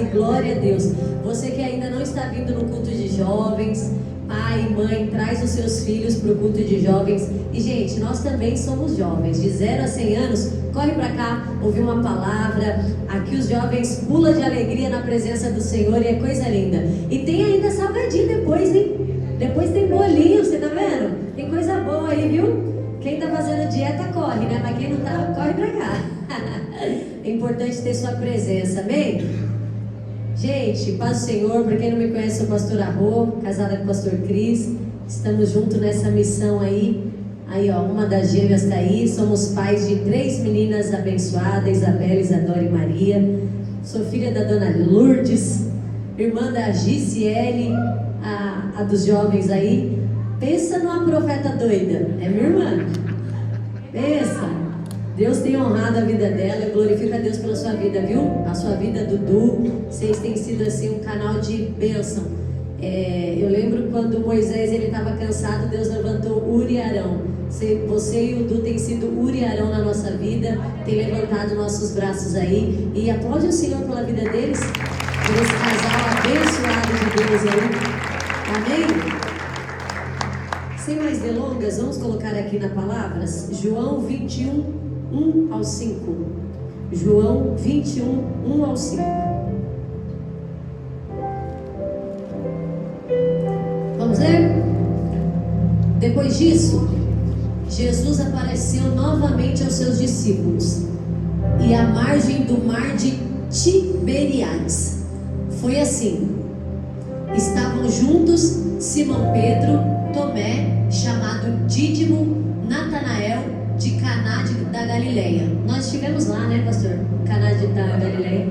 casa e glória a Deus. Você que ainda não está vindo no culto de jovens, pai e mãe, traz os seus filhos para o culto de jovens. E gente, nós também somos jovens, de 0 a 100 anos, corre para cá, ouvir uma palavra. Aqui os jovens pulam de alegria na presença do Senhor e é coisa linda. E tem ainda salgadinho depois, hein? Depois tem bolinho, você tá vendo? Tem coisa boa aí, viu? Quem tá fazendo dieta corre, né? Mas quem não tá, corre para cá. É importante ter sua presença, amém? Gente, paz do Senhor. Para quem não me conhece, sou pastora Rô, casada com o pastor Cris. Estamos juntos nessa missão aí. Aí, ó, uma das gêmeas está aí. Somos pais de 3 meninas abençoadas: Isabela, Isadora e Maria. Sou filha da dona Lourdes, irmã da Gisiele, a dos jovens aí. Pensa numa profeta doida. É minha irmã. Pensa. Deus tem honrado a vida dela. Eu glorifico a Deus pela sua vida, viu? A sua vida, Dudu. Vocês têm sido assim um canal de bênção. Eu lembro quando Moisés ele estava cansado, Deus levantou Uri e Arão. Você e o Du têm sido Uri e Arão na nossa vida. Tem levantado nossos braços aí. E aplaude o Senhor pela vida deles, por esse casal abençoado de Deus aí. Amém? Sem mais delongas, vamos colocar aqui na palavra João 21, 1 ao 5. João 21, 1 ao 5. Vamos ler? Depois disso, Jesus apareceu novamente aos seus discípulos e à margem do mar de Tiberíades. Foi assim: estavam juntos Simão Pedro, Tomé, chamado Dídimo, Natanael, de Caná da Galileia. Nós estivemos lá, né, pastor? Caná da Galileia.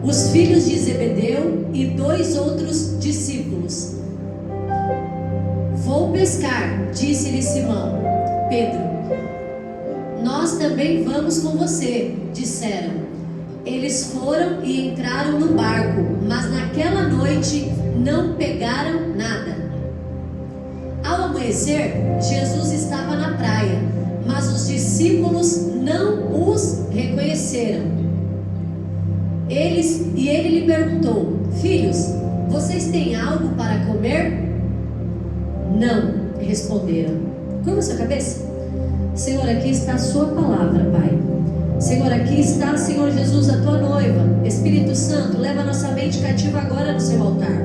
Os filhos de Zebedeu e 2 outros discípulos. Vou pescar, disse-lhe Simão Pedro. Nós também vamos com você, disseram. Eles foram e entraram no barco, mas naquela noite não pegaram nada. Ao amanhecer, Jesus estava na praia, mas os discípulos não os reconheceram. Ele lhe perguntou: filhos, vocês têm algo para comer? Não, responderam. Curva sua cabeça. Senhor, aqui está a sua palavra, Pai. Senhor, aqui está, Senhor Jesus, a tua noiva. Espírito Santo, leva a nossa mente cativa agora no seu altar.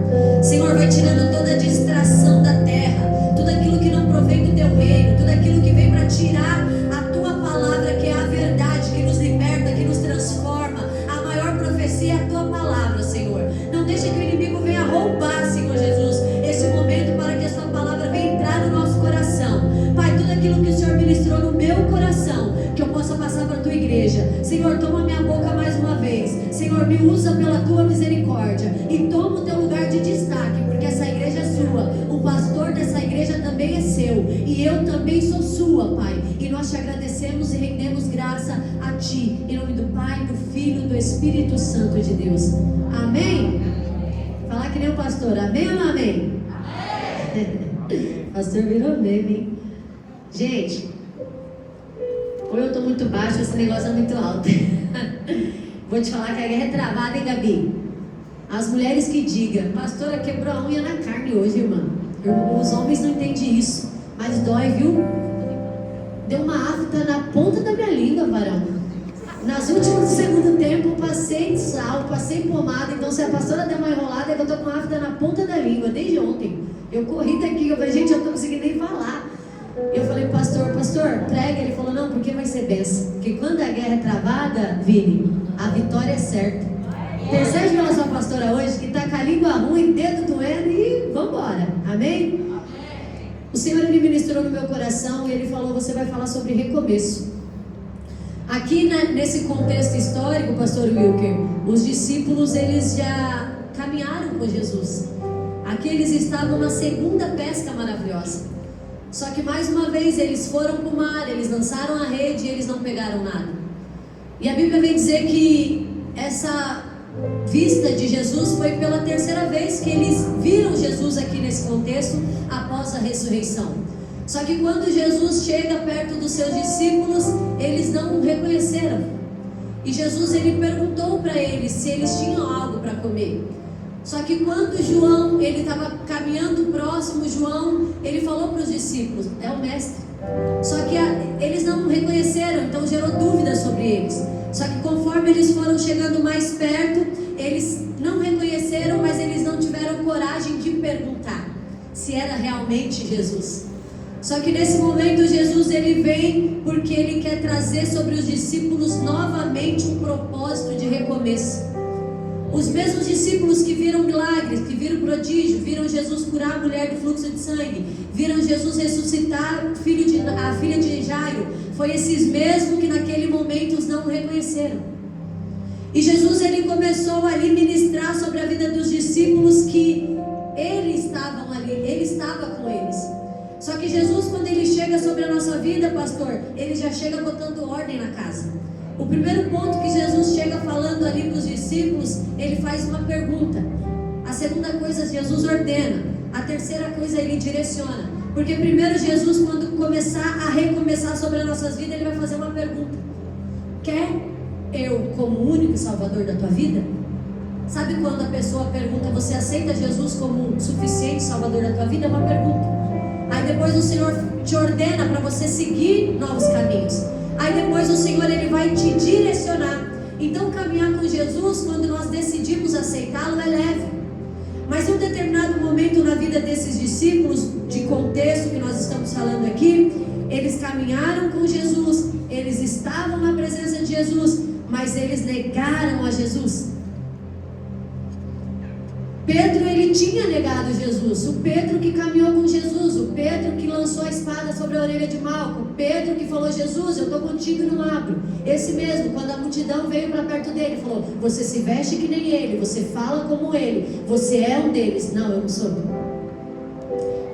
Senhor, vai tirando toda a distração da terra, tudo aquilo que não provém do teu reino, tudo aquilo que vem para tirar a tua palavra, que é a verdade, que nos liberta, que nos transforma. A maior profecia é a tua palavra, Senhor. Não deixe que o inimigo venha roubar, Senhor Jesus, esse momento, para que a sua palavra venha entrar no nosso coração. Pai, tudo aquilo que o Senhor ministrou no meu coração, que eu possa passar para a tua igreja. Senhor, toma minha boca mais uma vez. Senhor, me usa pela tua misericórdia e toma o teu lugar de destaque, porque essa igreja é sua. O pastor dessa igreja também é seu e eu também sou sua, Pai. E nós te agradecemos e rendemos graça a ti, em nome do Pai, do Filho e do Espírito Santo de Deus. Amém? Falar que nem o pastor. Amém ou não amém? Amém. Pastor virou meme, hein? Gente, ou eu estou muito baixo, esse negócio é muito alto. Vou te falar que a guerra é travada, hein, Gabi? As mulheres que digam: pastora, quebrou a unha na carne hoje, irmã. Os homens não entendem isso, mas dói, viu? Deu uma afta na ponta da minha língua, varão. Nas últimas do segundo tempo, eu passei sal, passei pomada. Então, se a pastora der uma enrolada, é que eu estou com uma afta na ponta da língua, desde ontem. Eu corri daqui, eu falei: gente, eu não estou conseguindo nem falar. Eu falei: pastor, prega. Ele falou: não, porque vai ser benção. Porque quando a guerra é travada, Vini, a vitória é certa. Intercede pela sua pastora hoje, que está com a língua ruim, dedo doendo, e vambora. Amém? O Senhor, ele ministrou no meu coração e ele falou: você vai falar sobre recomeço. Aqui nesse contexto histórico, pastor Wilker, os discípulos, eles já caminharam com Jesus. Aqui eles estavam na segunda pesca maravilhosa. Só que mais uma vez eles foram para o mar, eles lançaram a rede e eles não pegaram nada. E a Bíblia vem dizer que essa vista de Jesus foi pela terceira vez que eles viram Jesus aqui nesse contexto, após a ressurreição. Só que quando Jesus chega perto dos seus discípulos, eles não o reconheceram. E Jesus, ele perguntou para eles se eles tinham algo para comer. Só que quando João, ele estava caminhando próximo, João, ele falou para os discípulos, é o mestre. Só que eles não reconheceram, então gerou dúvidas sobre eles. Só que conforme eles foram chegando mais perto, eles não reconheceram, mas eles não tiveram coragem de perguntar se era realmente Jesus. Só que nesse momento Jesus, ele vem porque ele quer trazer sobre os discípulos novamente um propósito de recomeço. Os mesmos discípulos que viram milagres, que viram prodígio, viram Jesus curar a mulher do fluxo de sangue, viram Jesus ressuscitar a filha de Jairo, foi esses mesmos que naquele momento os não reconheceram. E Jesus, ele começou ali a ministrar sobre a vida dos discípulos que eles estavam ali, ele estava com eles. Só que Jesus, quando ele chega sobre a nossa vida, pastor, ele já chega botando ordem na casa. O primeiro ponto que Jesus chega falando ali para os discípulos, ele faz uma pergunta. A segunda coisa, Jesus ordena. A terceira coisa, ele direciona. Porque primeiro Jesus, quando começar a recomeçar sobre as nossas vidas, ele vai fazer uma pergunta. Quer eu como único Salvador da tua vida? Sabe quando a pessoa pergunta, você aceita Jesus como suficiente Salvador da tua vida? É uma pergunta. Aí depois o Senhor te ordena para você seguir novos caminhos. Aí depois o Senhor, ele vai te direcionar. Então caminhar com Jesus, quando nós decidimos aceitá-lo, é leve. Mas em um determinado momento na vida desses discípulos, de contexto que nós estamos falando aqui, eles caminharam com Jesus, eles estavam na presença de Jesus, mas eles negaram a Jesus. Pedro, ele tinha negado Jesus. O Pedro que caminhou com Jesus, o Pedro que lançou a espada sobre a orelha de Malco, o Pedro que falou, Jesus, eu estou contigo e não abro. Esse mesmo, quando a multidão veio para perto dele, falou, você se veste que nem ele, você fala como ele, você é um deles. Não, eu não sou.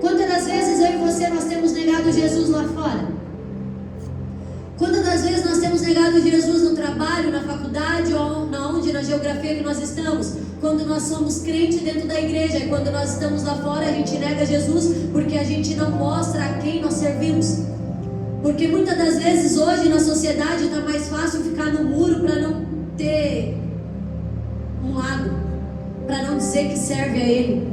Quantas das vezes eu e você, nós temos negado Jesus lá fora? Quantas das vezes nós temos negado Jesus no trabalho, na faculdade, ou na geografia que nós estamos? Quando nós somos crentes dentro da igreja, e quando nós estamos lá fora, a gente nega Jesus, porque a gente não mostra a quem nós servimos. Porque muitas das vezes hoje na sociedade está mais fácil ficar no muro para não ter um lado, para não dizer que serve a Ele.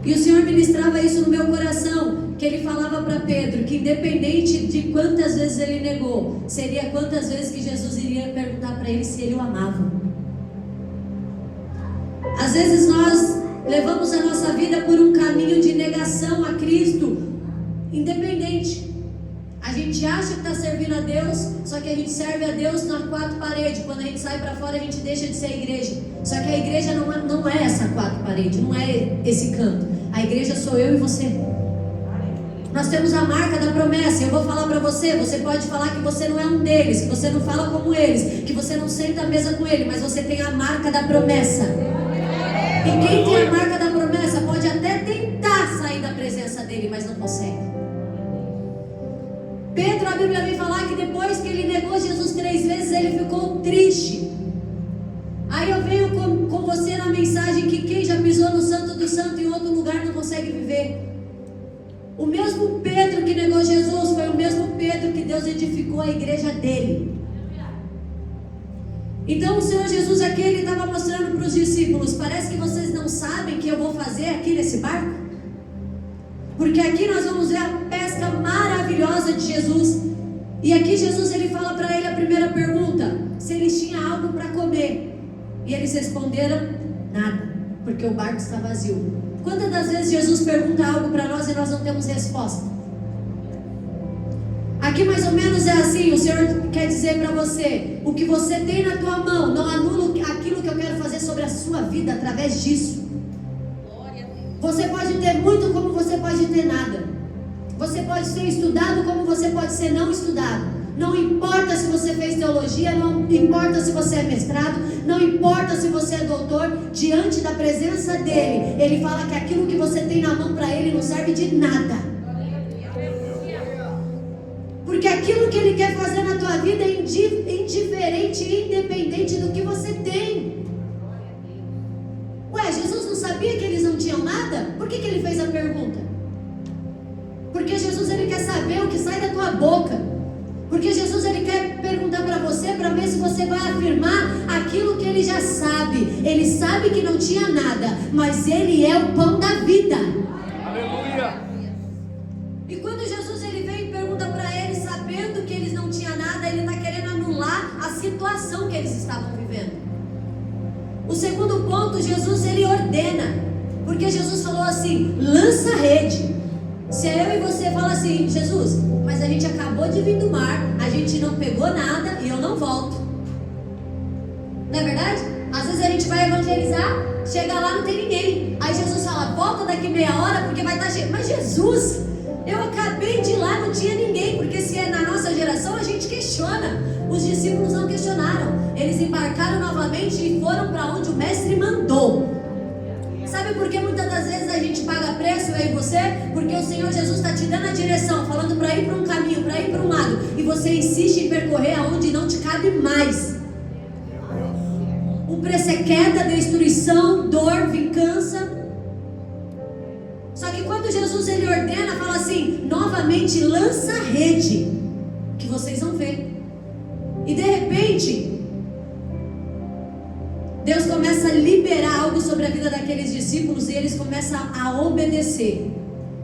E o Senhor ministrava isso no meu coração, que Ele falava para Pedro, que independente de quantas vezes ele negou, seria quantas vezes que Jesus iria perguntar para ele se ele o amava. Às vezes nós levamos a nossa vida por um caminho de negação a Cristo, independente. A gente acha que está servindo a Deus, só que a gente serve a Deus nas quatro paredes. Quando a gente sai para fora, a gente deixa de ser a igreja. Só que a igreja não é essa quatro paredes, não é esse canto. A igreja sou eu e você. Nós temos a marca da promessa. Eu vou falar para você, você pode falar que você não é um deles, que você não fala como eles, que você não senta à mesa com ele, mas você tem a marca da promessa. E quem tem a marca da promessa pode até tentar sair da presença dele, mas não consegue. Pedro, a Bíblia vem falar que depois que ele negou Jesus 3 vezes, ele ficou triste. Aí eu venho com você na mensagem que quem já pisou no Santo do Santo em outro lugar não consegue viver. O mesmo Pedro que negou Jesus foi o mesmo Pedro que Deus edificou a igreja dele. Então o Senhor Jesus aqui, ele estava mostrando para os discípulos, parece que vocês não sabem o que eu vou fazer aqui nesse barco? Porque aqui nós vamos ver a pesca maravilhosa de Jesus. E aqui Jesus, ele fala para ele a primeira pergunta, se eles tinham algo para comer. E eles responderam, nada, porque o barco está vazio. Quantas das vezes Jesus pergunta algo para nós e nós não temos resposta? Aqui mais ou menos é assim, o Senhor quer dizer para você, o que você tem na tua mão, não anula aquilo que eu quero fazer sobre a sua vida através disso. Você pode ter muito como você pode ter nada. Você pode ser estudado como você pode ser não estudado. Não importa se você fez teologia, não importa se você é mestrado, não importa se você é doutor, diante da presença dele, ele fala que aquilo que você tem na mão para ele não serve de nada. Porque aquilo que ele quer fazer na tua vida é indiferente e independente do que você tem. Ué, Jesus não sabia que eles não tinham nada? Por que ele fez a pergunta? Porque Jesus, ele quer saber o que sai da tua boca. Porque Jesus, ele quer perguntar para você, para ver se você vai afirmar aquilo que ele já sabe. Ele sabe que não tinha nada, mas ele é o pão da vida. Aleluia. E quando Jesus ele vem e pergunta para eles, sabendo que eles não tinham nada, ele está querendo anular a situação que eles estavam vivendo. O segundo ponto, Jesus ele ordena, porque Jesus falou assim: lança a rede. Se eu e você fala assim: Jesus, mas a gente acabou de vir do mar, a gente não pegou nada e eu não volto. Não é verdade? Às vezes a gente vai evangelizar, chega lá não tem ninguém. Aí Jesus fala: volta daqui meia hora porque vai estar cheio. Mas Jesus, eu acabei de ir lá, não tinha ninguém. Porque se é na nossa geração, a gente questiona. Os discípulos não questionaram. Eles embarcaram novamente e foram para onde o mestre mandou. Sabe por que muitas das vezes a gente paga preço, eu e você? Porque o Senhor Jesus está te dando a direção, falando para ir para um caminho, para ir para um lado, e você insiste em percorrer aonde não te cabe mais. O preço é queda, destruição, dor, vingança. Só que quando Jesus ele ordena, fala assim: novamente lança a rede, que vocês vão ver. E de repente Deus começa a liberar algo sobre a vida daqueles discípulos, e eles começam a obedecer,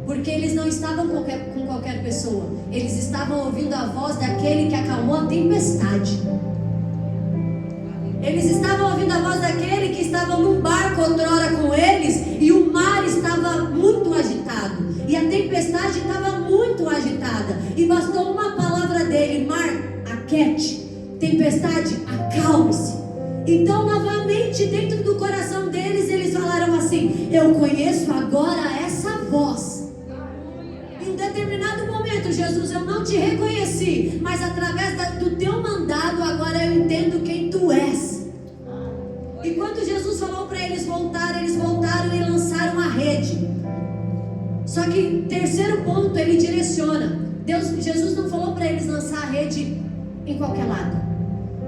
porque eles não estavam com qualquer pessoa, eles estavam ouvindo a voz daquele que acalmou a tempestade. Eles estavam ouvindo a voz daquele que estava num barco outrora com eles, e o mar estava muito agitado, e a tempestade estava muito agitada, e bastou uma palavra dele: mar, aquiete, tempestade, acalme-se. Então novamente dentro do coração deles, eles falaram assim: eu conheço agora essa voz. Em um determinado momento: Jesus, eu não te reconheci, mas através do teu mandado agora eu entendo quem tu és. E quando Jesus falou para eles voltaram e lançaram a rede. Só que terceiro ponto, ele direciona. Jesus não falou para eles lançar a rede em qualquer lado,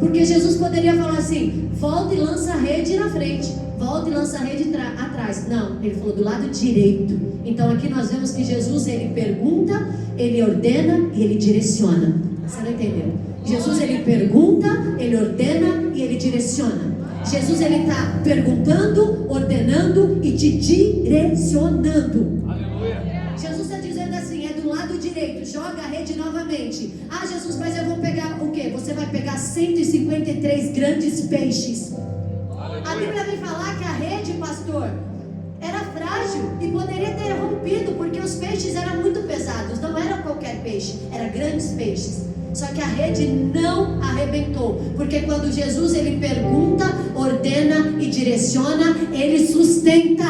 porque Jesus poderia falar assim: volta e lança a rede na frente, volta e lança a rede atrás. Não, ele falou do lado direito. Então aqui nós vemos que Jesus ele pergunta, ele ordena e ele direciona. Você não entendeu? Jesus ele pergunta, ele ordena e ele direciona. Jesus ele está perguntando, ordenando e te direcionando. Aleluia. Jesus está dizendo assim: é do lado direito, joga a rede novamente. Ah, Jesus, mas eu vou pegar o quê? Você vai pegar 153 grandes peixes. Aleluia. A Bíblia vem falar que a rede, pastor, era frágil e poderia ter rompido, porque os peixes eram muito pesados. Não era qualquer peixe, eram grandes peixes. Só que a rede não arrebentou, porque quando Jesus ele pergunta, ordena e direciona, ele sustenta.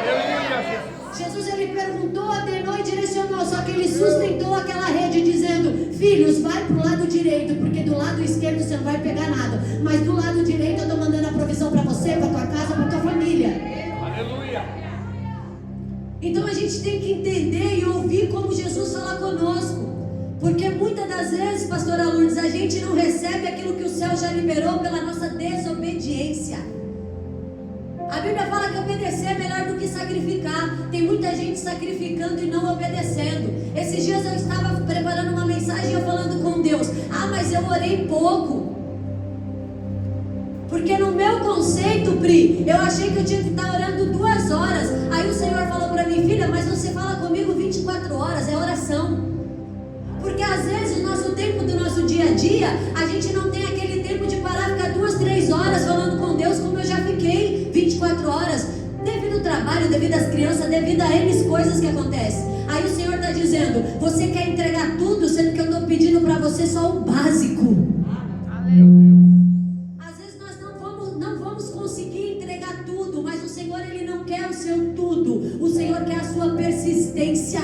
Aleluia. Jesus ele perguntou, ordenou e direcionou, só que ele sustentou aquela rede dizendo: filhos, vai para o lado direito, porque do lado esquerdo você não vai pegar nada, mas do lado direito eu estou mandando a provisão para você, para tua casa, para tua família. Aleluia. Então a gente tem que entender e ouvir como Jesus fala conosco, porque muitas das vezes, pastora Lourdes, a gente não recebe aquilo que o céu já liberou pela nossa desobediência. A Bíblia fala que obedecer é melhor do que sacrificar. Tem muita gente sacrificando e não obedecendo. Esses dias eu estava preparando uma mensagem e eu falando com Deus: ah, mas eu orei pouco. Porque no meu conceito, Pri, eu achei que eu tinha que estar orando 2 horas. Aí o Senhor falou para mim: filha, mas você fala comigo 24 horas, é oração. Porque às vezes o nosso tempo do nosso dia a dia, a gente não tem aquele tempo de parar, ficar 2, 3 horas falando com Deus, como eu já fiquei 24 horas, devido ao trabalho, devido às crianças, devido a N coisas que acontecem. Aí o Senhor está dizendo: você quer entregar tudo, sendo que eu estou pedindo para você só o básico. Às vezes nós não vamos conseguir entregar tudo, mas o Senhor ele não quer o seu tudo, o Senhor quer a sua persistência.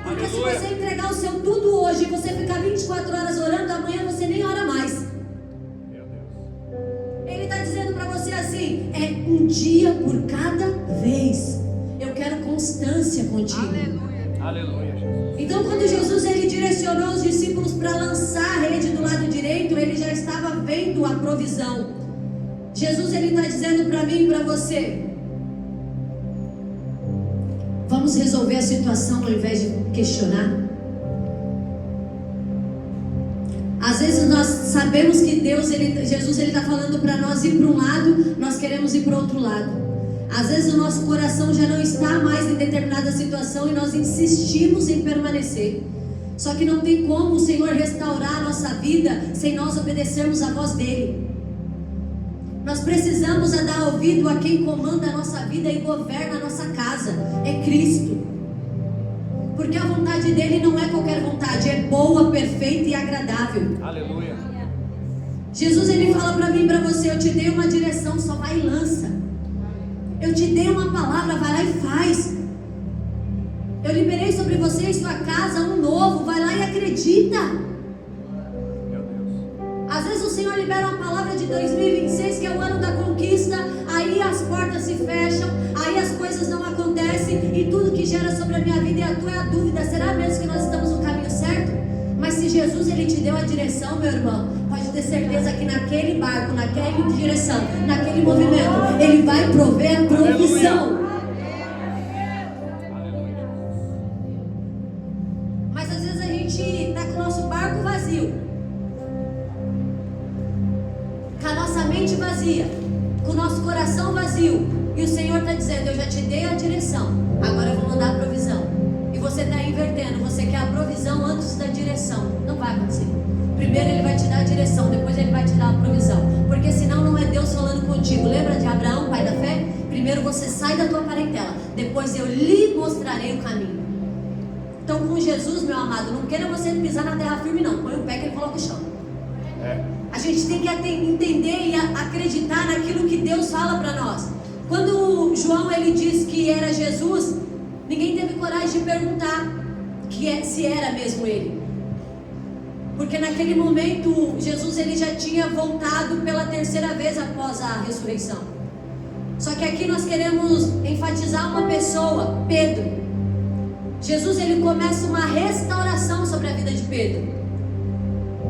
Porque se você entregar o seu tudo hoje e você ficar 24 horas orando, amanhã você nem ora mais. Ele está dizendo para você assim: é um dia por cada vez. Eu quero constância contigo. Aleluia, Jesus. Então quando Jesus ele direcionou os discípulos para lançar a rede do lado direito, ele já estava vendo a provisão. Jesus ele está dizendo para mim e para você: vamos resolver a situação ao invés de questionar. Às vezes nós sabemos que Jesus está falando para nós ir para um lado, nós queremos ir para o outro lado. Às vezes o nosso coração já não está mais em determinada situação e nós insistimos em permanecer. Só que não tem como o Senhor restaurar a nossa vida sem nós obedecermos a voz dEle. Nós precisamos dar ouvido a quem comanda a nossa vida e governa a nossa casa. É Cristo. Porque a vontade dEle não é qualquer vontade, é boa, perfeita e agradável. Aleluia. Jesus, Ele fala para mim e para você: eu te dei uma direção, só vai e lança. Eu te dei uma palavra, vai lá e faz. Eu liberei sobre você e sua casa um novo, vai lá e acredita. Meu Deus. Às vezes o Senhor libera uma palavra de 2026, que é o ano da conquista, aí as portas se fecham, aí as coisas não acontecem, e tudo que gera sobre a minha vida e a tua é a dúvida: será mesmo que nós estamos no caminho certo? Mas se Jesus, Ele te deu a direção, meu irmão, pode ter certeza que naquele barco, naquela direção, naquele movimento, Ele vai prover a provisão. Mas às vezes a gente está com o nosso barco vazio, com a nossa mente vazia, com o nosso coração vazio, e o Senhor está dizendo: eu já te dei a direção, agora eu vou mandar a provisão. E você está invertendo, você quer a provisão antes da direção. Não vai acontecer. Primeiro Ele vai te dar a direção, depois Ele vai te dar a provisão. Porque senão não é Deus falando contigo. Lembra de Abraão, pai da fé? Primeiro você sai da tua parentela, depois eu lhe mostrarei o caminho. Então com Jesus, meu amado, não queira você pisar na terra firme não. Põe o pé que Ele coloca o chão. A gente tem que entender e acreditar naquilo que Deus fala para nós. Quando João ele disse que era Jesus, ninguém teve coragem de perguntar se era mesmo Ele. Porque naquele momento Jesus ele já tinha voltado pela terceira vez após a ressurreição. Só que aqui nós queremos enfatizar uma pessoa, Pedro. Jesus ele começa uma restauração sobre a vida de Pedro.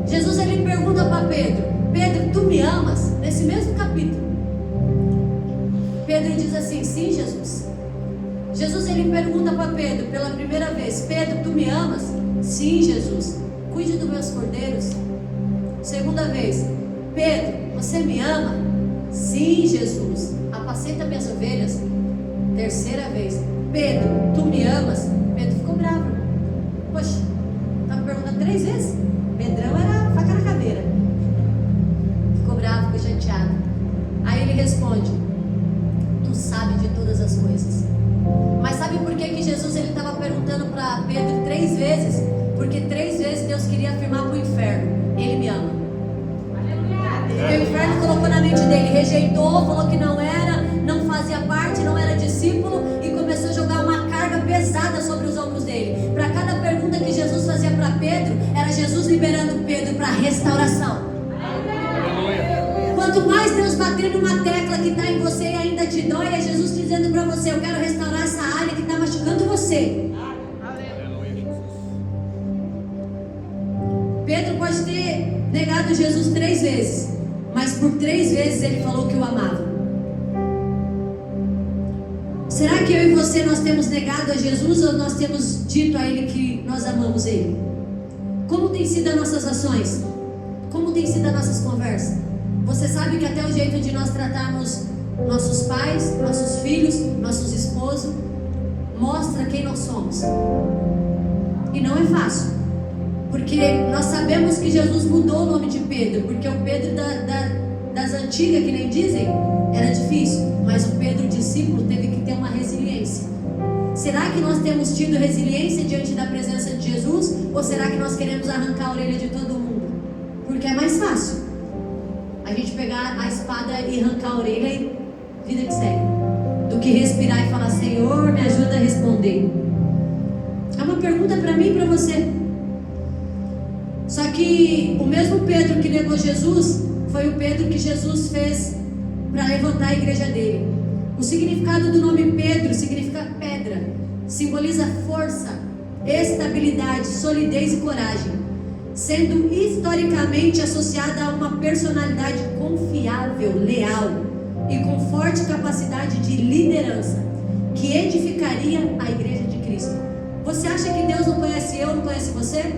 Jesus ele pergunta para Pedro: Pedro, tu me amas? Nesse mesmo capítulo, Pedro diz assim: sim, Jesus. Jesus ele pergunta para Pedro pela primeira vez: Pedro, tu me amas? Sim, Jesus. Cuide dos meus cordeiros. Segunda vez: Pedro, você me ama? Sim, Jesus. Apacenta minhas ovelhas. Terceira vez: Pedro, tu me amas? Pedro ficou bravo. Poxa, estava perguntando 3 vezes. Pedrão era faca na caveira. Ficou bravo, ficou chateado. Aí ele responde: tu sabe de todas as coisas. Mas sabe por que Jesus ele estava perguntando para Pedro 3 vezes? Porque 3 vezes Deus queria afirmar para o inferno: Ele me ama. Porque o inferno colocou na mente dele, rejeitou, falou que não era, não fazia parte, não era discípulo, e começou a jogar uma carga pesada sobre os ombros dele. Para cada pergunta que Jesus fazia para Pedro, era Jesus liberando Pedro para restauração. Quanto mais Deus bater numa tecla que está em você e ainda te dói, é Jesus dizendo para você: eu quero restaurar essa área que está machucando você. Pedro pode ter negado Jesus 3 vezes, mas por 3 vezes ele falou que o amava. Será que eu e você nós temos negado a Jesus, ou nós temos dito a Ele que nós amamos Ele? Como tem sido as nossas ações? Como tem sido as nossas conversas? Você sabe que até o jeito de nós tratarmos nossos pais, nossos filhos, nossos esposos, mostra quem nós somos. E não é fácil. Porque nós sabemos que Jesus mudou o nome de Pedro. Porque o Pedro das antigas, que nem dizem, era difícil. Mas o Pedro discípulo teve que ter uma resiliência. Será que nós temos tido resiliência diante da presença de Jesus? Ou será que nós queremos arrancar a orelha de todo mundo? Porque é mais fácil a gente pegar a espada e arrancar a orelha e vida que segue, do que respirar e falar: Senhor, me ajuda a responder. É uma pergunta para mim e para você. Só que o mesmo Pedro que negou Jesus foi o Pedro que Jesus fez para levantar a igreja dele. O significado do nome Pedro significa pedra, simboliza força, estabilidade, solidez e coragem, sendo historicamente associada a uma personalidade confiável, leal e com forte capacidade de liderança, que edificaria a igreja de Cristo. Você acha que Deus não conhece eu, não conhece você?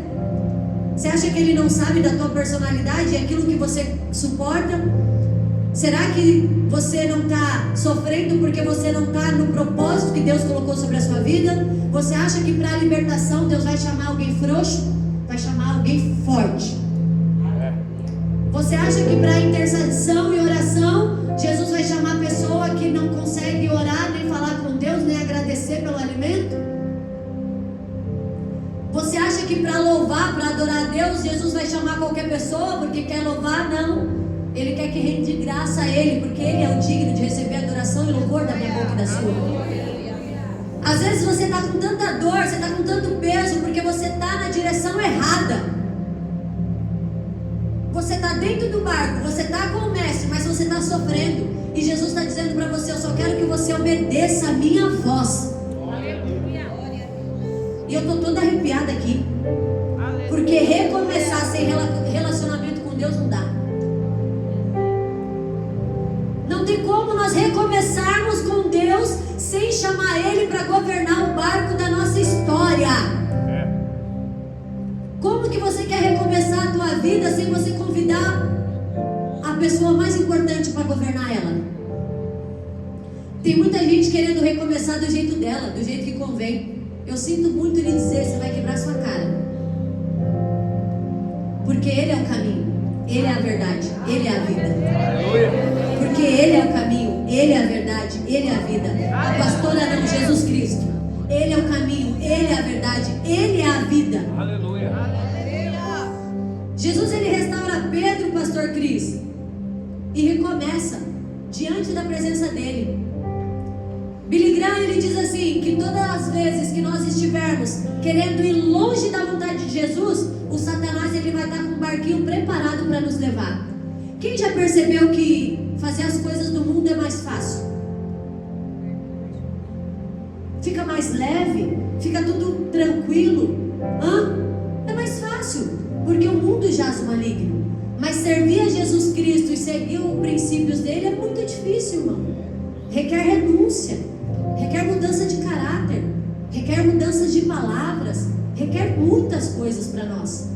Você acha que Ele não sabe da tua personalidade e aquilo que você suporta? Será que você não está sofrendo porque você não está no propósito que Deus colocou sobre a sua vida? Você acha que para a libertação Deus vai chamar alguém frouxo? Vai chamar alguém forte. Você acha que para intercessão e oração Jesus vai chamar a pessoa que não consegue orar, nem falar com Deus, nem agradecer pelo alimento? Você acha que para louvar, para adorar a Deus, Jesus vai chamar qualquer pessoa porque quer louvar? Não. Ele quer que rende de graça a Ele, porque Ele é o digno de receber adoração e louvor da minha boca e da sua. Às vezes você está com tanta dor, você está com tanto peso, porque você está na direção errada. Você está dentro do barco, você está com o mestre, mas você está sofrendo. E Jesus está dizendo para você: eu só quero que você obedeça a minha voz. E eu estou toda arrepiada aqui, porque recomeçar sem relacionamento com Deus não dá. Não tem como nós recomeçarmos com Deus sem chamar Ele para governar o barco da nossa história. Como que você quer recomeçar a tua vida sem você convidar a pessoa mais importante para governar ela? Tem muita gente querendo recomeçar do jeito dela, do jeito que convém. Eu sinto muito lhe dizer, você vai quebrar sua cara. Porque Ele é o caminho, Ele é a verdade, Ele é a vida. Porque Ele é o caminho, Ele é a verdade, Ele é a vida. A pastora não, Jesus Cristo. Ele é o caminho, Ele é a verdade, Ele é a vida. Aleluia. Jesus, Ele restaura Pedro, pastor Cris, e recomeça diante da presença dEle. Billy Graham, ele diz assim, que todas as vezes que nós estivermos querendo ir longe da vontade de Jesus, o Satanás ele vai estar com um barquinho preparado para nos levar. Quem já percebeu que fazer as coisas do mundo é mais fácil? Fica mais leve? Fica tudo tranquilo? É mais fácil, porque o mundo jaz o maligno. Mas servir a Jesus Cristo e seguir os princípios dele é muito difícil, irmão. Requer renúncia, requer mudança de caráter, requer mudança de palavras, requer muitas coisas para nós.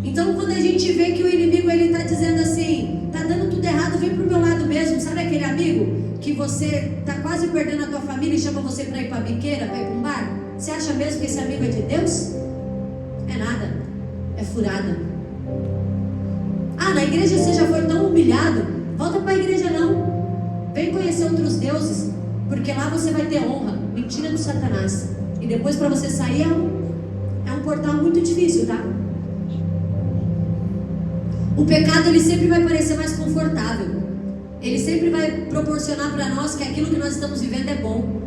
Então, quando a gente vê que o inimigo ele está dizendo assim, tá dando tudo errado, vem pro meu lado mesmo. Sabe aquele amigo que você tá quase perdendo a tua família e chama você para ir para a biqueira, para ir para um bar? Você acha mesmo que esse amigo é de Deus? É nada, é furada. Na igreja você já foi tão humilhado, volta para a igreja não. Vem conhecer outros deuses, porque lá você vai ter honra. Mentira do Satanás. E depois para você sair é um portal muito difícil, tá? O pecado ele sempre vai parecer mais confortável. Ele sempre vai proporcionar para nós que aquilo que nós estamos vivendo é bom.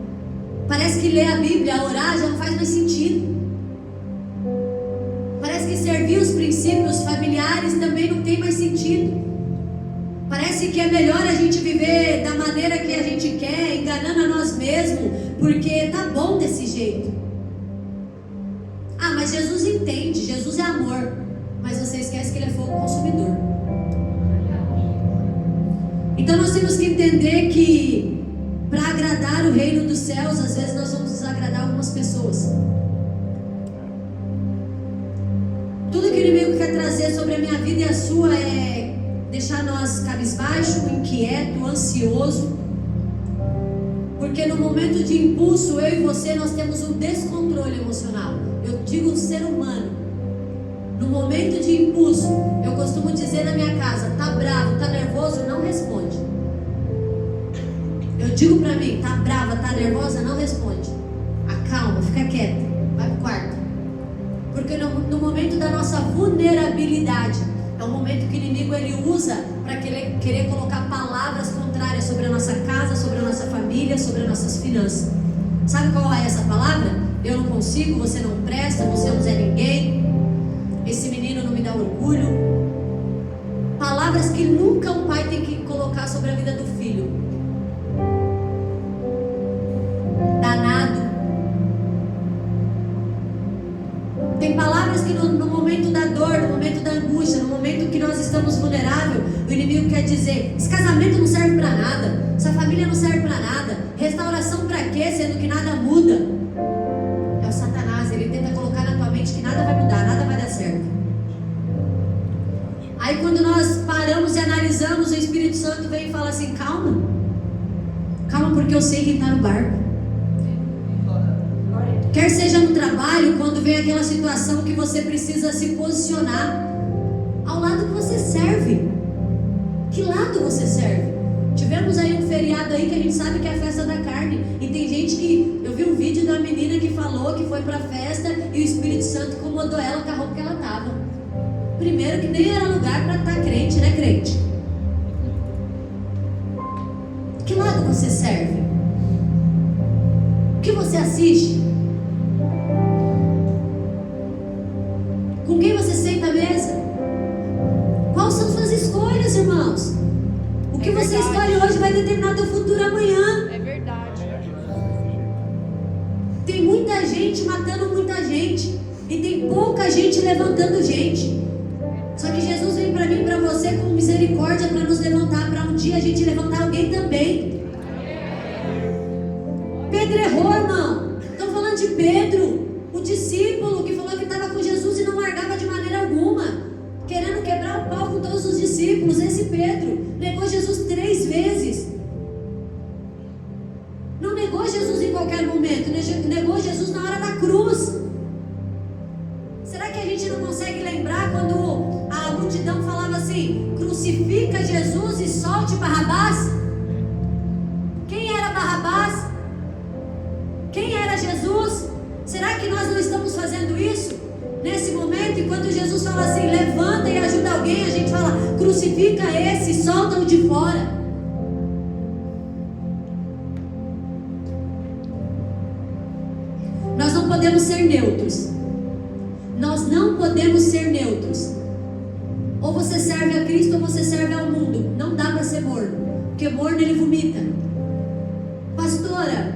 Parece que ler a Bíblia, orar já não faz mais sentido. Parece que servir os princípios familiares também não tem mais sentido. Parece que é melhor a gente viver da maneira que a gente quer, enganando a nós mesmos, porque tá bom desse jeito. Mas Jesus entende, Jesus é amor, mas você esquece que Ele é fogo consumidor. Então nós temos que entender que para agradar o reino dos céus, às vezes nós vamos desagradar algumas pessoas. Tudo que o inimigo quer trazer sobre a minha vida e a sua é deixar nós cabisbaixo, inquieto, ansioso. Porque no momento de impulso, eu e você, nós temos um descontrole emocional. Eu digo ser humano. No momento de impulso, eu costumo dizer na minha casa, tá bravo, tá nervoso, não responde. Eu digo pra mim, tá brava, tá nervosa, não responde. Acalma, fica quieta, vai pro quarto. Porque no momento da nossa vulnerabilidade, é o momento que o inimigo ele usa para querer colocar palavras contrárias sobre a nossa casa, sobre a nossa família, sobre as nossas finanças. Sabe qual é essa palavra? Eu não consigo, você não presta, você não é ninguém, esse menino não me dá orgulho. Palavras que nunca um pai tem que colocar sobre a vida do filho. Danado. Tem palavras que no momento da dor, no momento da angústia, no momento que nós estamos vulneráveis, o inimigo quer dizer, esse casamento não serve para nada, essa família não serve para nada, restauração para quê, sendo que nada muda. É o Satanás, ele tenta colocar na tua mente que nada vai mudar, nada vai dar certo. paramos e analisamos, o Espírito Santo vem e fala assim: calma, calma, porque eu sei quem está no barco. Quer seja no trabalho, quando vem aquela situação que você precisa se posicionar, ao lado que você serve. Que lado você serve? Tivemos aí um feriado aí que a gente sabe que é a festa da carne. E tem gente que... Eu vi um vídeo da menina que falou que foi pra festa e o Espírito Santo incomodou ela com a roupa que ela tava. Primeiro que nem era lugar pra estar crente, né, crente? Que lado você serve? O que você assiste? Com quem você senta à mesa? Quais são suas escolhas, irmãos? O que você escolhe hoje vai determinar teu futuro amanhã. É verdade. Tem muita gente matando muita gente e tem pouca gente levantando gente. Só que Jesus vem para mim e para você com misericórdia para nos levantar, para um dia a gente levantar alguém também. Pedro errou, irmão. Estão falando de Pedro, o discípulo que falou que estava com Jesus e não largava de maneira alguma, querendo quebrar o pau com todos os discípulos. Esse Pedro negou Jesus 3 vezes. Não negou Jesus em qualquer momento, negou Jesus na hora da cruz. Será que a gente não consegue lembrar quando a multidão falava assim: crucifica Jesus e solte Barrabás? Quem era Barrabás? Quem era Jesus? Será que nós não estamos fazendo isso? Nesse momento, enquanto Jesus fala assim: levanta e ajuda alguém, a gente fala: crucifica esse, solta-o de fora. Nós não podemos ser neutros. Nós não podemos ser neutros. Ou você serve a Cristo ou você serve ao mundo. Não dá para ser morno, porque morno ele vomita. Pastora,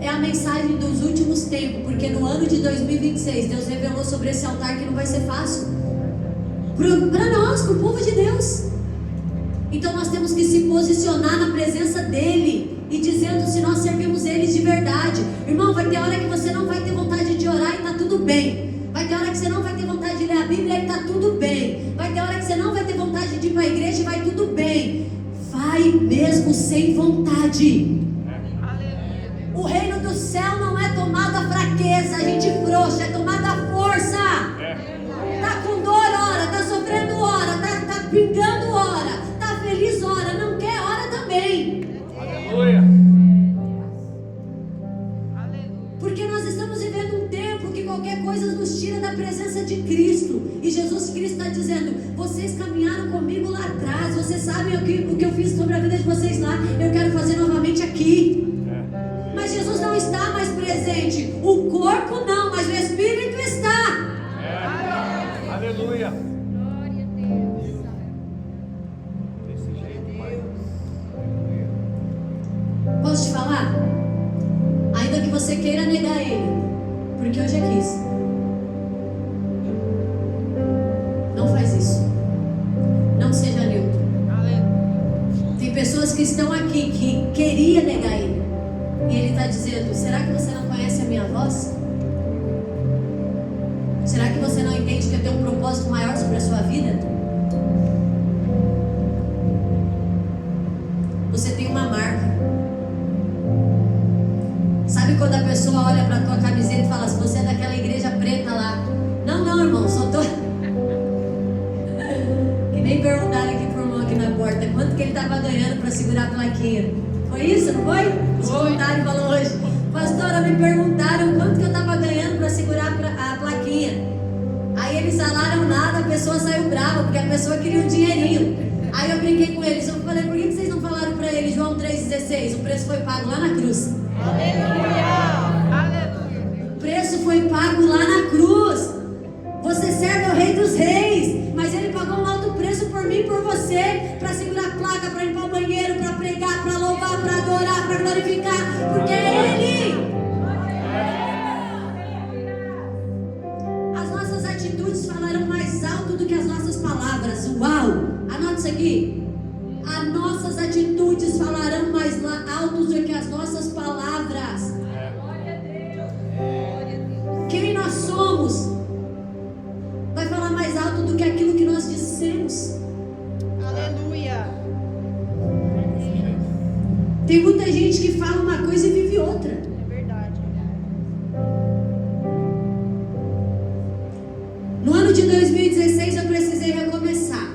é a mensagem dos últimos tempos, porque no ano de 2026 Deus revelou sobre esse altar que não vai ser fácil para nós, para o povo de Deus. Então nós temos que se posicionar na presença dele e dizendo se nós servimos ele de verdade. Irmão, vai ter hora que você não vai ter vontade de orar e está tudo bem. Vai ter hora que você não vai ter vontade de ler a Bíblia e está tudo bem. Vai ter hora que você não vai ter vontade de ir para a igreja e vai tudo bem. Vai mesmo sem vontade. O reino do céu não é tomado a fraqueza, a gente frouxa, é tomado a força. Tá com dor, ora, tá sofrendo, ora, tá pingando, ora, tá feliz, ora, não quer, ora também. Aleluia. Porque nós estamos vivendo um tempo que qualquer coisa nos tira da presença de Cristo. E Jesus Cristo está dizendo: vocês caminharam comigo lá atrás, vocês sabem o que eu fiz sobre a vida de vocês lá, eu quero fazer novamente aqui. Mas Jesus não está mais presente. O corpo não, mas o Espírito está. Aleluia. Glória a Deus. Desse jeito, Pai. Posso te falar? Ainda que você queira negar ele, porque eu já quis. Não faz isso. Não seja neutro. Tem pessoas que estão aqui que queria negar ele. E ele está dizendo: será que você não conhece a minha voz? Será que você não entende que eu tenho um propósito maior sobre a sua vida? Você tem uma marca. Sabe quando a pessoa olha para a tua camiseta e fala: se você é daquela igreja preta lá? Não, não, irmão, só tô... Que nem perguntaram aqui pro irmão aqui na porta quanto que ele estava ganhando para segurar a plaquinha. Foi isso, não foi? Os voluntários falaram hoje: pastora, me perguntaram quanto que eu estava ganhando para segurar a plaquinha. Aí eles falaram nada, a pessoa saiu brava, porque a pessoa queria um dinheirinho. Aí eu brinquei com eles, eu falei: por que vocês não falaram para ele, João 3,16? O preço foi pago lá na cruz. Aleluia. O preço foi pago lá na cruz. Você serve ao Rei dos Reis, mas ele pagou um alto preço por mim e por você, para segurar a placa, para limpar o banheiro, para pregar, para louvar, para adorar, para glorificar, porque é ele. As nossas atitudes falarão mais alto do que as nossas palavras. Uau! Anota isso aqui. As nossas atitudes falarão mais alto do que as nossas palavras. Glória a Deus. Glória a Deus. Quem nós somos vai falar mais alto do que aquilo que nós dissemos. Tem muita gente que fala uma coisa e vive outra. É verdade. No ano de 2016 eu precisei recomeçar.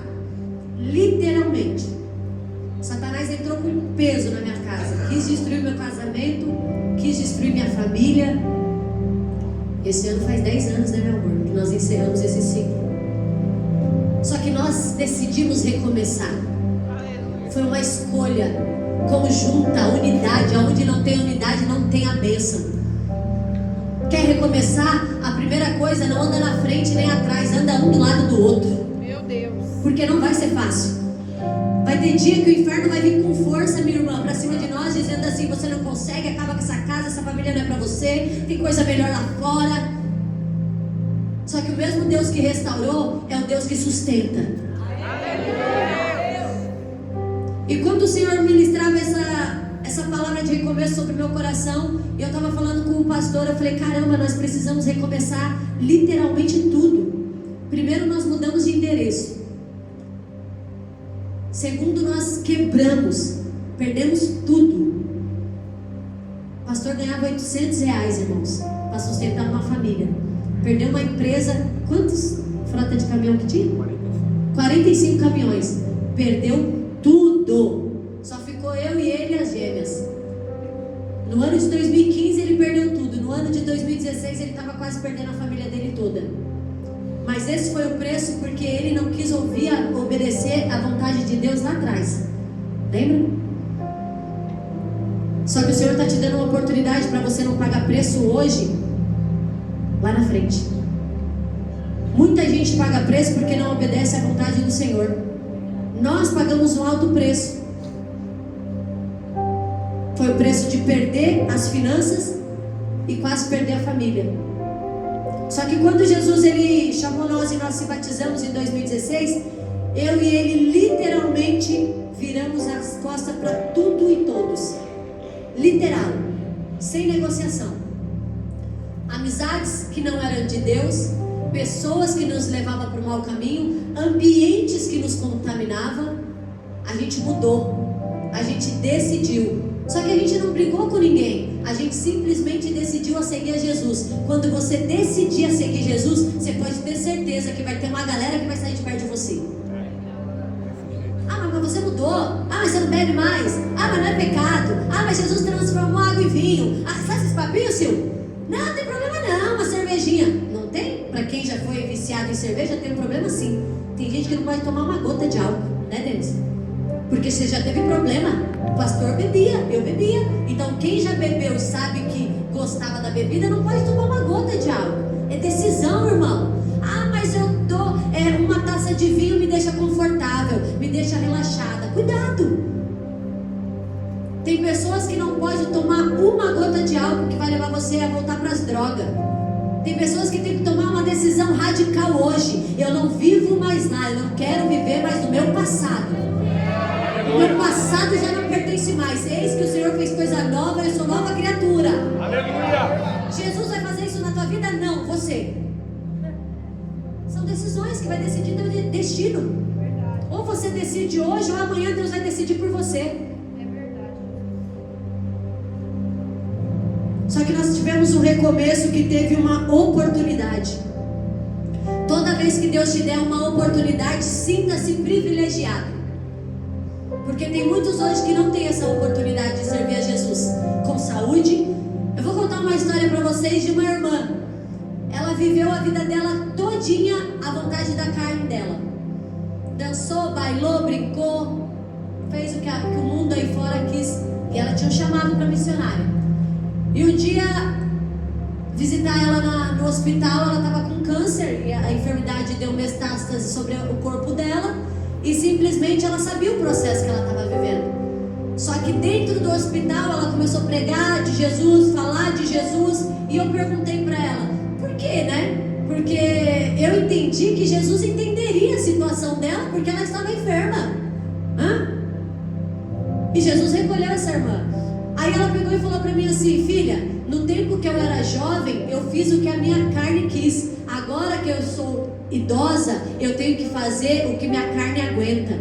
Literalmente. Satanás entrou com peso na minha casa. Quis destruir meu casamento, quis destruir minha família. Esse ano faz 10 anos, né, meu amor, que nós encerramos esse ciclo. Só que nós decidimos recomeçar. Foi uma escolha conjunta, unidade. Onde não tem unidade, não tem a bênção. Quer recomeçar? A primeira coisa, não anda na frente nem atrás, anda um do lado do outro. Meu Deus. Porque não vai ser fácil. Vai ter dia que o inferno vai vir com força, minha irmã, pra cima de nós, dizendo assim: você não consegue, acaba com essa casa, essa família não é pra você, tem coisa melhor lá fora. Só que o mesmo Deus que restaurou é o Deus que sustenta. E quando o Senhor ministrava essa palavra de recomeço sobre o meu coração, e eu estava falando com o pastor, eu falei: caramba, nós precisamos recomeçar literalmente tudo. Primeiro, nós mudamos de endereço. Segundo, nós quebramos, perdemos tudo. O pastor ganhava R$800, irmãos, para sustentar uma família. Perdeu uma empresa, quantos frota de caminhão que tinha? 45 caminhões. Perdeu tudo. Só ficou eu e ele e as gêmeas. No ano de 2015 ele perdeu tudo. No ano de 2016 ele estava quase perdendo a família dele toda. Mas esse foi o preço porque ele não quis obedecer à vontade de Deus lá atrás. Lembra? Só que o Senhor está te dando uma oportunidade para você não pagar preço hoje, lá na frente. Muita gente paga preço porque não obedece à vontade do Senhor. Nós pagamos um alto preço. Foi o preço de perder as finanças e quase perder a família. Só que quando Jesus ele chamou nós e nós se batizamos em 2016, eu e ele literalmente viramos as costas para tudo e todos. Literal, sem negociação. Amizades que não eram de Deus, pessoas que nos levavam para o mau caminho, ambientes que nos contaminavam. A gente mudou, a gente decidiu. Só que a gente não brigou com ninguém, a gente simplesmente decidiu a seguir a Jesus. Quando você decidir a seguir Jesus, você pode ter certeza que vai ter uma galera que vai sair de perto de você. Ah, mas você mudou. Ah, mas você não bebe mais. Ah, mas não é pecado. Ah, mas Jesus transformou água em vinho. Ah, sabe esses papinhos, Sil? Não tem problema não, uma cervejinha. Não tem? Pra quem já foi viciado em cerveja, tem um problema sim. Tem gente que não pode tomar uma gota de álcool, né, Denis? Porque você já teve problema. O pastor bebia, eu bebia. Então quem já bebeu e sabe que gostava da bebida não pode tomar uma gota de álcool. É decisão, irmão. Ah, mas eu dou uma taça de vinho, me deixa confortável, me deixa relaxada. Cuidado. Tem pessoas que não podem tomar uma gota de álcool que vai levar você a voltar para as drogas. Tem pessoas que têm que tomar uma decisão radical hoje. Eu não vivo mais lá, eu não quero viver mais do meu passado. O meu passado já não pertence mais. Eis que o Senhor fez coisa nova, eu sou nova criatura. Aleluia! Jesus vai fazer isso na tua vida? Não, você. São decisões que vai decidir teu destino. Ou você decide hoje, ou amanhã Deus vai decidir por você. É verdade. Só que nós tivemos um recomeço que teve uma oportunidade. Toda vez que Deus te der uma oportunidade, sinta-se privilegiado. Porque tem muitos hoje que não têm essa oportunidade de servir a Jesus com saúde. Eu vou contar uma história para vocês de uma irmã. Ela viveu a vida dela todinha à vontade da carne dela. Dançou, bailou, brincou, fez o que o mundo aí fora quis. E ela tinha um chamado para missionária. E um dia, visitar ela no hospital, ela estava com câncer. E a enfermidade deu metástase sobre o corpo dela. E simplesmente ela sabia o processo que ela estava vivendo. Só que dentro do hospital ela começou a pregar de Jesus, falar de Jesus. E eu perguntei para ela, por quê, né? Porque eu entendi que Jesus entenderia a situação dela, porque ela estava enferma. E Jesus recolheu essa irmã. Aí ela pegou e falou para mim assim: filha, no tempo que eu era jovem, eu fiz o que a minha carne quis. Agora que eu sou idosa, eu tenho que fazer o que minha carne aguenta.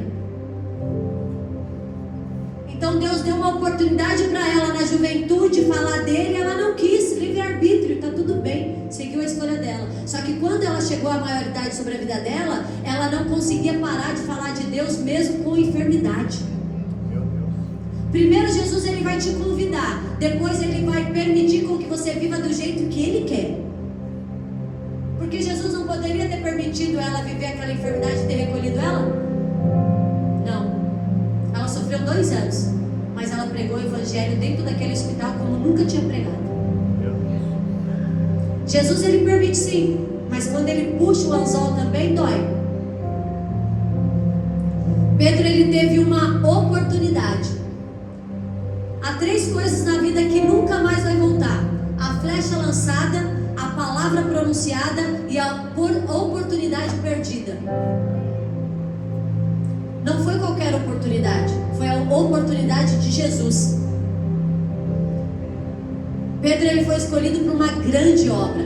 Então Deus deu uma oportunidade para ela na juventude falar dele, ela não quis, livre-arbítrio, tá tudo bem, seguiu a escolha dela. Só que quando ela chegou à maioridade sobre a vida dela, ela não conseguia parar de falar de Deus mesmo com enfermidade. Primeiro Jesus ele vai te convidar, depois ele vai permitir com que você viva do jeito que ele quer. Porque Jesus não poderia ter permitido ela viver aquela enfermidade e ter recolhido ela? Não. Ela sofreu 2 anos, mas ela pregou o evangelho dentro daquele hospital como nunca tinha pregado. Jesus ele permite sim, mas quando ele puxa o anzol também dói. Pedro ele teve uma oportunidade. Há 3 coisas na vida que nunca mais vai voltar: a flecha lançada, a palavra pronunciada e a oportunidade perdida. Não foi qualquer oportunidade, foi a oportunidade de Jesus. Pedro ele foi escolhido para uma grande obra,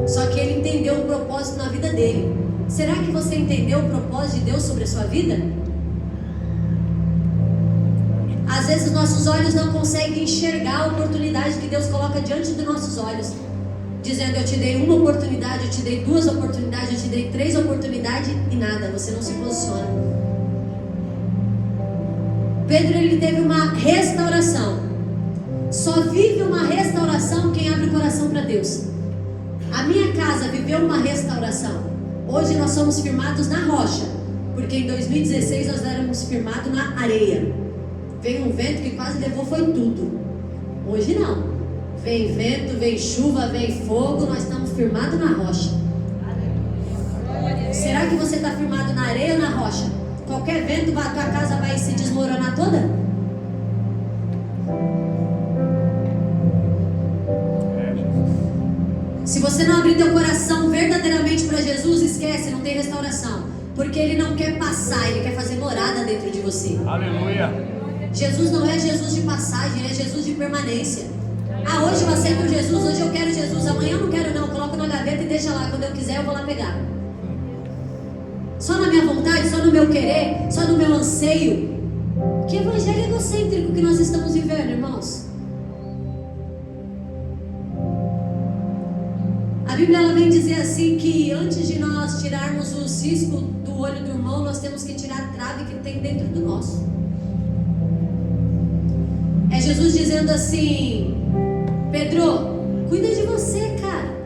só que ele entendeu o propósito na vida dele. Será que você entendeu o propósito de Deus sobre a sua vida? Às vezes nossos olhos não conseguem enxergar a oportunidade que Deus coloca diante dos nossos olhos, dizendo: eu te dei uma oportunidade, eu te dei 2 oportunidades, eu te dei 3 oportunidades e nada, você não se posiciona. Pedro ele teve uma restauração. Só vive uma restauração quem abre o coração para Deus. A minha casa viveu uma restauração. Hoje nós somos firmados na rocha, porque em 2016 nós éramos firmados na areia. Veio um vento que quase levou foi tudo. Hoje não. Vem vento, vem chuva, vem fogo, nós estamos firmados na rocha. Será que você está firmado na areia ou na rocha? Qualquer vento, a tua casa vai se desmoronar toda? Se você não abrir teu coração verdadeiramente para Jesus, esquece, não tem restauração. Porque Ele não quer passar, Ele quer fazer morada dentro de você. Aleluia. Jesus não é Jesus de passagem, Ele é Jesus de permanência. Ah, hoje eu aceito Jesus, hoje eu quero Jesus, amanhã eu não quero não, coloco na gaveta e deixa lá, quando eu quiser eu vou lá pegar. Só na minha vontade, só no meu querer, só no meu anseio. Que evangelho egocêntrico que nós estamos vivendo, irmãos. A Bíblia ela vem dizer assim que antes de nós tirarmos o cisco do olho do irmão, nós temos que tirar a trave que tem dentro do nosso. É Jesus dizendo assim: Pedro, cuida de você, cara.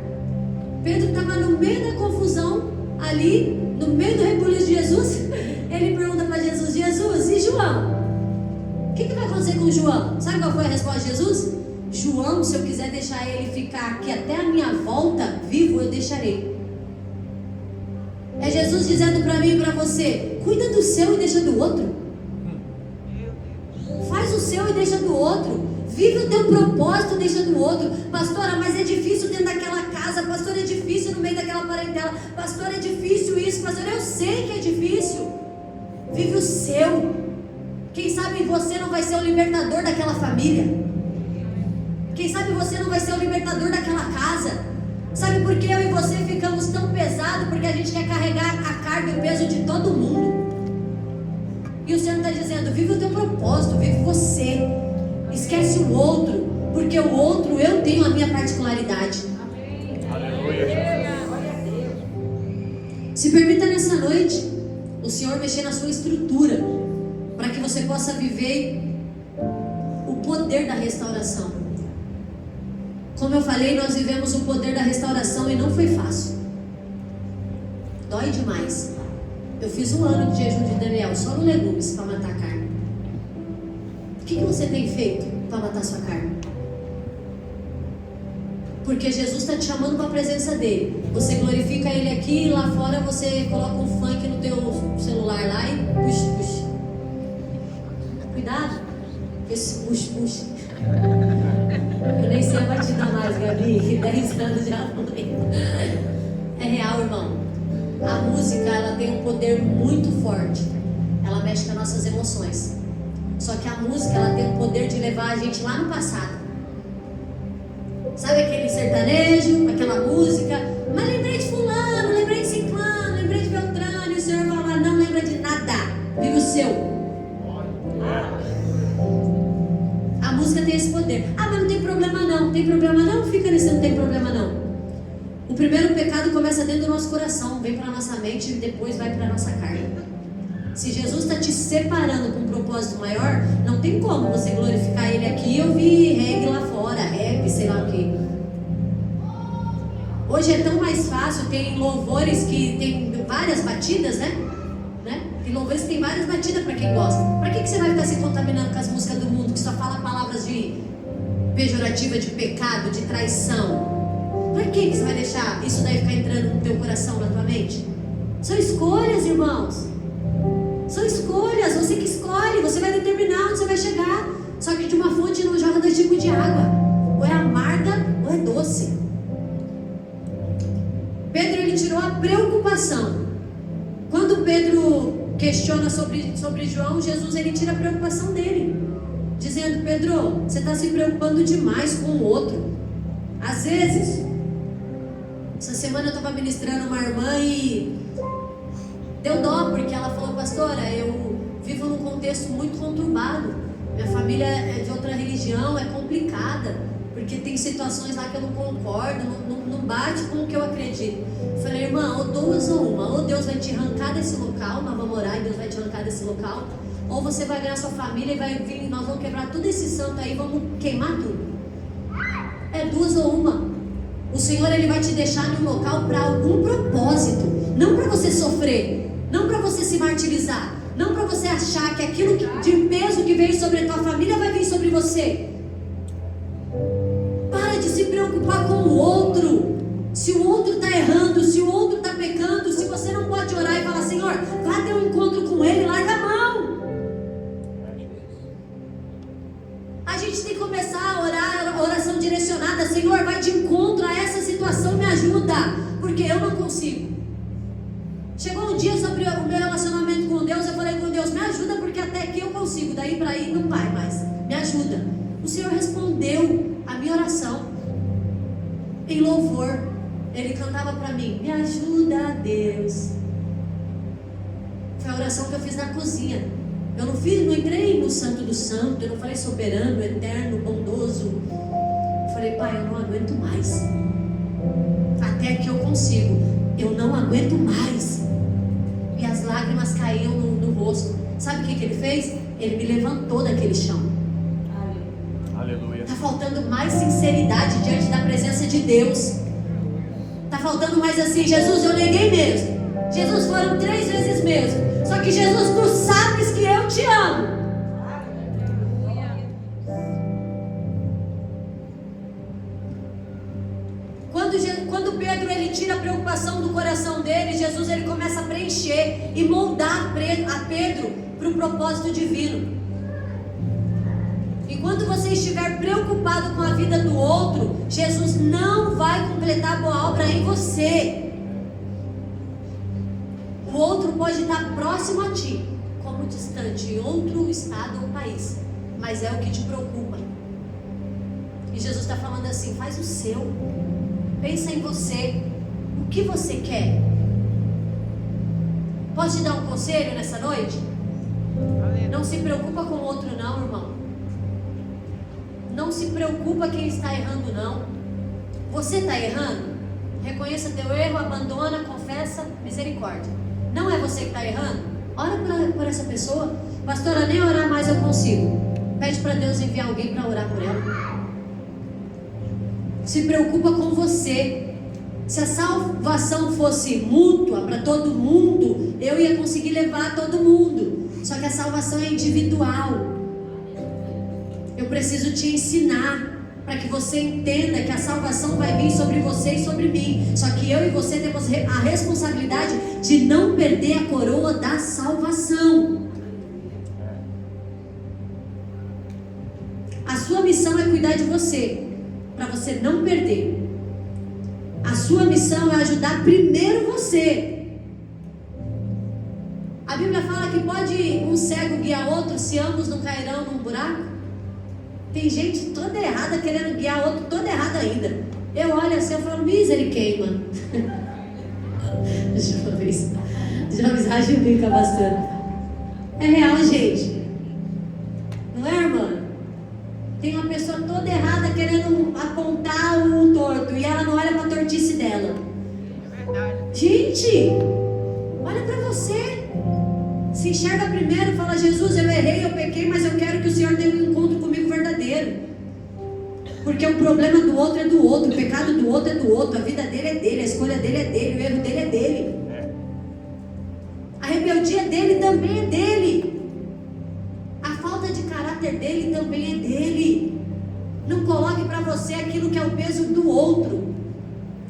Pedro estava no meio da confusão, ali, no meio do rebuliço de Jesus. Ele pergunta para Jesus: Jesus, e João? O que vai acontecer com João? Sabe qual foi a resposta de Jesus? João, se eu quiser deixar ele ficar aqui até a minha volta, vivo, eu deixarei. É Jesus dizendo para mim e para você: cuida do seu e deixa do outro. Faz o seu e deixa do outro. Vive o teu propósito e deixa do outro. Pastora, mas é difícil dentro daquela casa. Pastora, é difícil no meio daquela parentela. Pastora, é difícil isso. Pastora, eu sei que é difícil. Vive o seu. Quem sabe você não vai ser o libertador daquela família. Quem sabe você não vai ser o libertador daquela casa. Sabe por que eu e você ficamos tão pesados? Porque a gente quer carregar a carga e o peso de todo mundo. E o Senhor está dizendo: vive o teu propósito, vive você. Esquece o outro, porque o outro eu tenho a minha particularidade. Aleluia, Jesus. Se permita nessa noite o Senhor mexer na sua estrutura, para que você possa viver o poder da restauração. Como eu falei, nós vivemos o poder da restauração e não foi fácil. Dói demais. Eu fiz 1 ano de jejum de Daniel, só no legumes, para matar a carne. O que você tem feito para matar a sua carne? Porque Jesus está te chamando para a presença dele. Você glorifica ele aqui, e lá fora você coloca um funk no teu celular lá e puxa. Cuidado com esse puxa. Eu nem sei a batida mais, Gabi. 10 anos já não lembro. É real, irmão. A música, ela tem um poder muito forte. Ela mexe com as nossas emoções. Só que a música, ela tem o poder de levar a gente lá no passado. Sabe aquele sertanejo, aquela música? Mas lembrei de fulano, lembrei de ciclano, lembrei de Beltrano. E o Senhor fala: não lembra de nada. Vive o seu. tem esse poder. Ah, mas não tem problema não. Tem problema não? Fica nesse não tem problema não. O primeiro pecado começa dentro do nosso coração, vem para a nossa mente e depois vai para a nossa carne. Se Jesus está te separando com um propósito maior, não tem como você glorificar Ele aqui e ouvir reggae lá fora, rap, sei lá o que. Hoje é tão mais fácil, tem louvores que tem várias batidas, né? Tem louvores que tem várias batidas para quem gosta. Para que você vai ficar se contaminando com as músicas do mundo que só fala palavras de pejorativa, de pecado, de traição? Para que você vai deixar isso daí ficar entrando no teu coração, na tua mente? São escolhas, irmãos. São escolhas, você que escolhe, você vai determinar onde você vai chegar. Só que de uma fonte não joga dois tipos de água. Ou é amarga ou é doce. Pedro, ele tirou a preocupação. Quando Pedro questiona sobre João, Jesus, ele tira a preocupação dele. Dizendo, Pedro, você está se preocupando demais com o outro. Às vezes, essa semana eu estava ministrando uma irmã e deu dó, porque ela falou, pastora, eu vivo num contexto muito conturbado. Minha família é de outra religião, é complicada, porque tem situações lá que eu não concordo, não bate com o que eu acredito. Eu falei, irmã, ou duas ou uma, ou Deus vai te arrancar desse local, nós vamos orar e Deus vai te arrancar desse local, ou você vai ganhar sua família e vai vir, nós vamos quebrar tudo esse santo aí, vamos queimar tudo. É duas ou uma. O Senhor, Ele vai te deixar num local para algum propósito, não para você sofrer, não para você se martirizar, não para você achar que aquilo de peso que veio sobre a tua família vai vir sobre você. Para de se preocupar com o outro. Se o outro está errando, se o outro está pecando, se você não pode orar e falar, Senhor, vá ter um encontro com Ele, larga a mão. A gente tem que começar a orar, a oração direcionada, Senhor, vai de encontro a essa situação, me ajuda, porque eu não consigo. Chegou um dia sobre o meu relacionamento com Deus, eu falei com Deus, me ajuda, porque até aqui eu consigo, daí para aí não vai mais, me ajuda. O Senhor respondeu a minha oração em louvor. Ele cantava para mim, me ajuda, Deus. Foi a oração que eu fiz na cozinha. Eu não entrei no Santo do Santo, eu não falei soberano, eterno, bondoso. Eu falei, Pai, eu não aguento mais. Até que eu consigo. Eu não aguento mais. E as lágrimas caíam no rosto. Sabe o que Ele fez? Ele me levantou daquele chão. Aleluia. Está faltando mais sinceridade diante da presença de Deus. Está faltando mais assim, Jesus, eu neguei mesmo. Jesus, foram 3 vezes mesmo. Só que Jesus, tu sabes que eu te amo. Quando Pedro ele tira a preocupação do coração dele, Jesus ele começa a preencher e moldar a Pedro para o propósito divino. Enquanto você estiver preocupado com a vida do outro, Jesus não vai completar a boa obra em você. O outro pode estar próximo a ti, como distante, em outro estado ou país, mas é o que te preocupa. E Jesus está falando assim, faz o seu, pensa em você, o que você quer. Posso te dar um conselho nessa noite? Não se preocupa com o outro não, irmão. Não se preocupa quem está errando não. Você está errando? Reconheça teu erro, abandona, confessa, misericórdia. Não é você que está errando? Ora por essa pessoa. Pastora, nem orar mais eu consigo. Pede para Deus enviar alguém para orar por ela. Se preocupa com você. Se a salvação fosse mútua para todo mundo, eu ia conseguir levar todo mundo. Só que a salvação é individual. Eu preciso te ensinar para que você entenda que a salvação vai vir sobre você e sobre mim. Só que eu e você temos a responsabilidade de não perder a coroa da salvação. A sua missão é cuidar de você, para você não perder. A sua missão é ajudar primeiro você. A Bíblia fala que pode um cego guiar outro se ambos não cairão num buraco. Tem gente toda errada querendo guiar outro toda errada ainda. Eu olho assim, eu falo, misericórdia, queima. Jovens rajam bastante. É real, gente. Não é, irmã? Tem uma pessoa toda errada querendo apontar o torto e ela não olha para a tortice dela. É verdade. Gente, olha para você. Se enxerga primeiro, fala: Jesus, eu errei, eu pequei, mas eu quero que o Senhor tenha um encontro comigo verdadeiro. Porque o problema do outro é do outro, o pecado do outro é do outro, a vida dele é dele, a escolha dele é dele, o erro dele é dele. A rebeldia dele também é dele. A falta de caráter dele também é dele. Não coloque para você aquilo que é o peso do outro.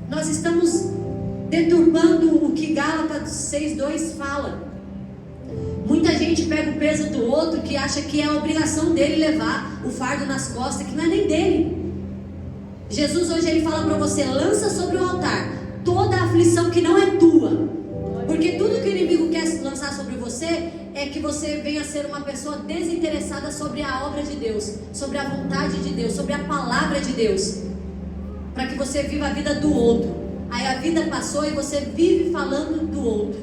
Nós estamos deturpando o que Gálatas 6:2 fala. Muita gente pega o peso do outro que acha que é a obrigação dele levar o fardo nas costas, que não é nem dele. Jesus hoje ele fala para você: lança sobre o altar toda a aflição que não é tua. Porque tudo que o inimigo quer lançar sobre você é que você venha ser uma pessoa desinteressada sobre a obra de Deus, sobre a vontade de Deus, sobre a palavra de Deus, para que você viva a vida do outro. Aí a vida passou e você vive falando do outro.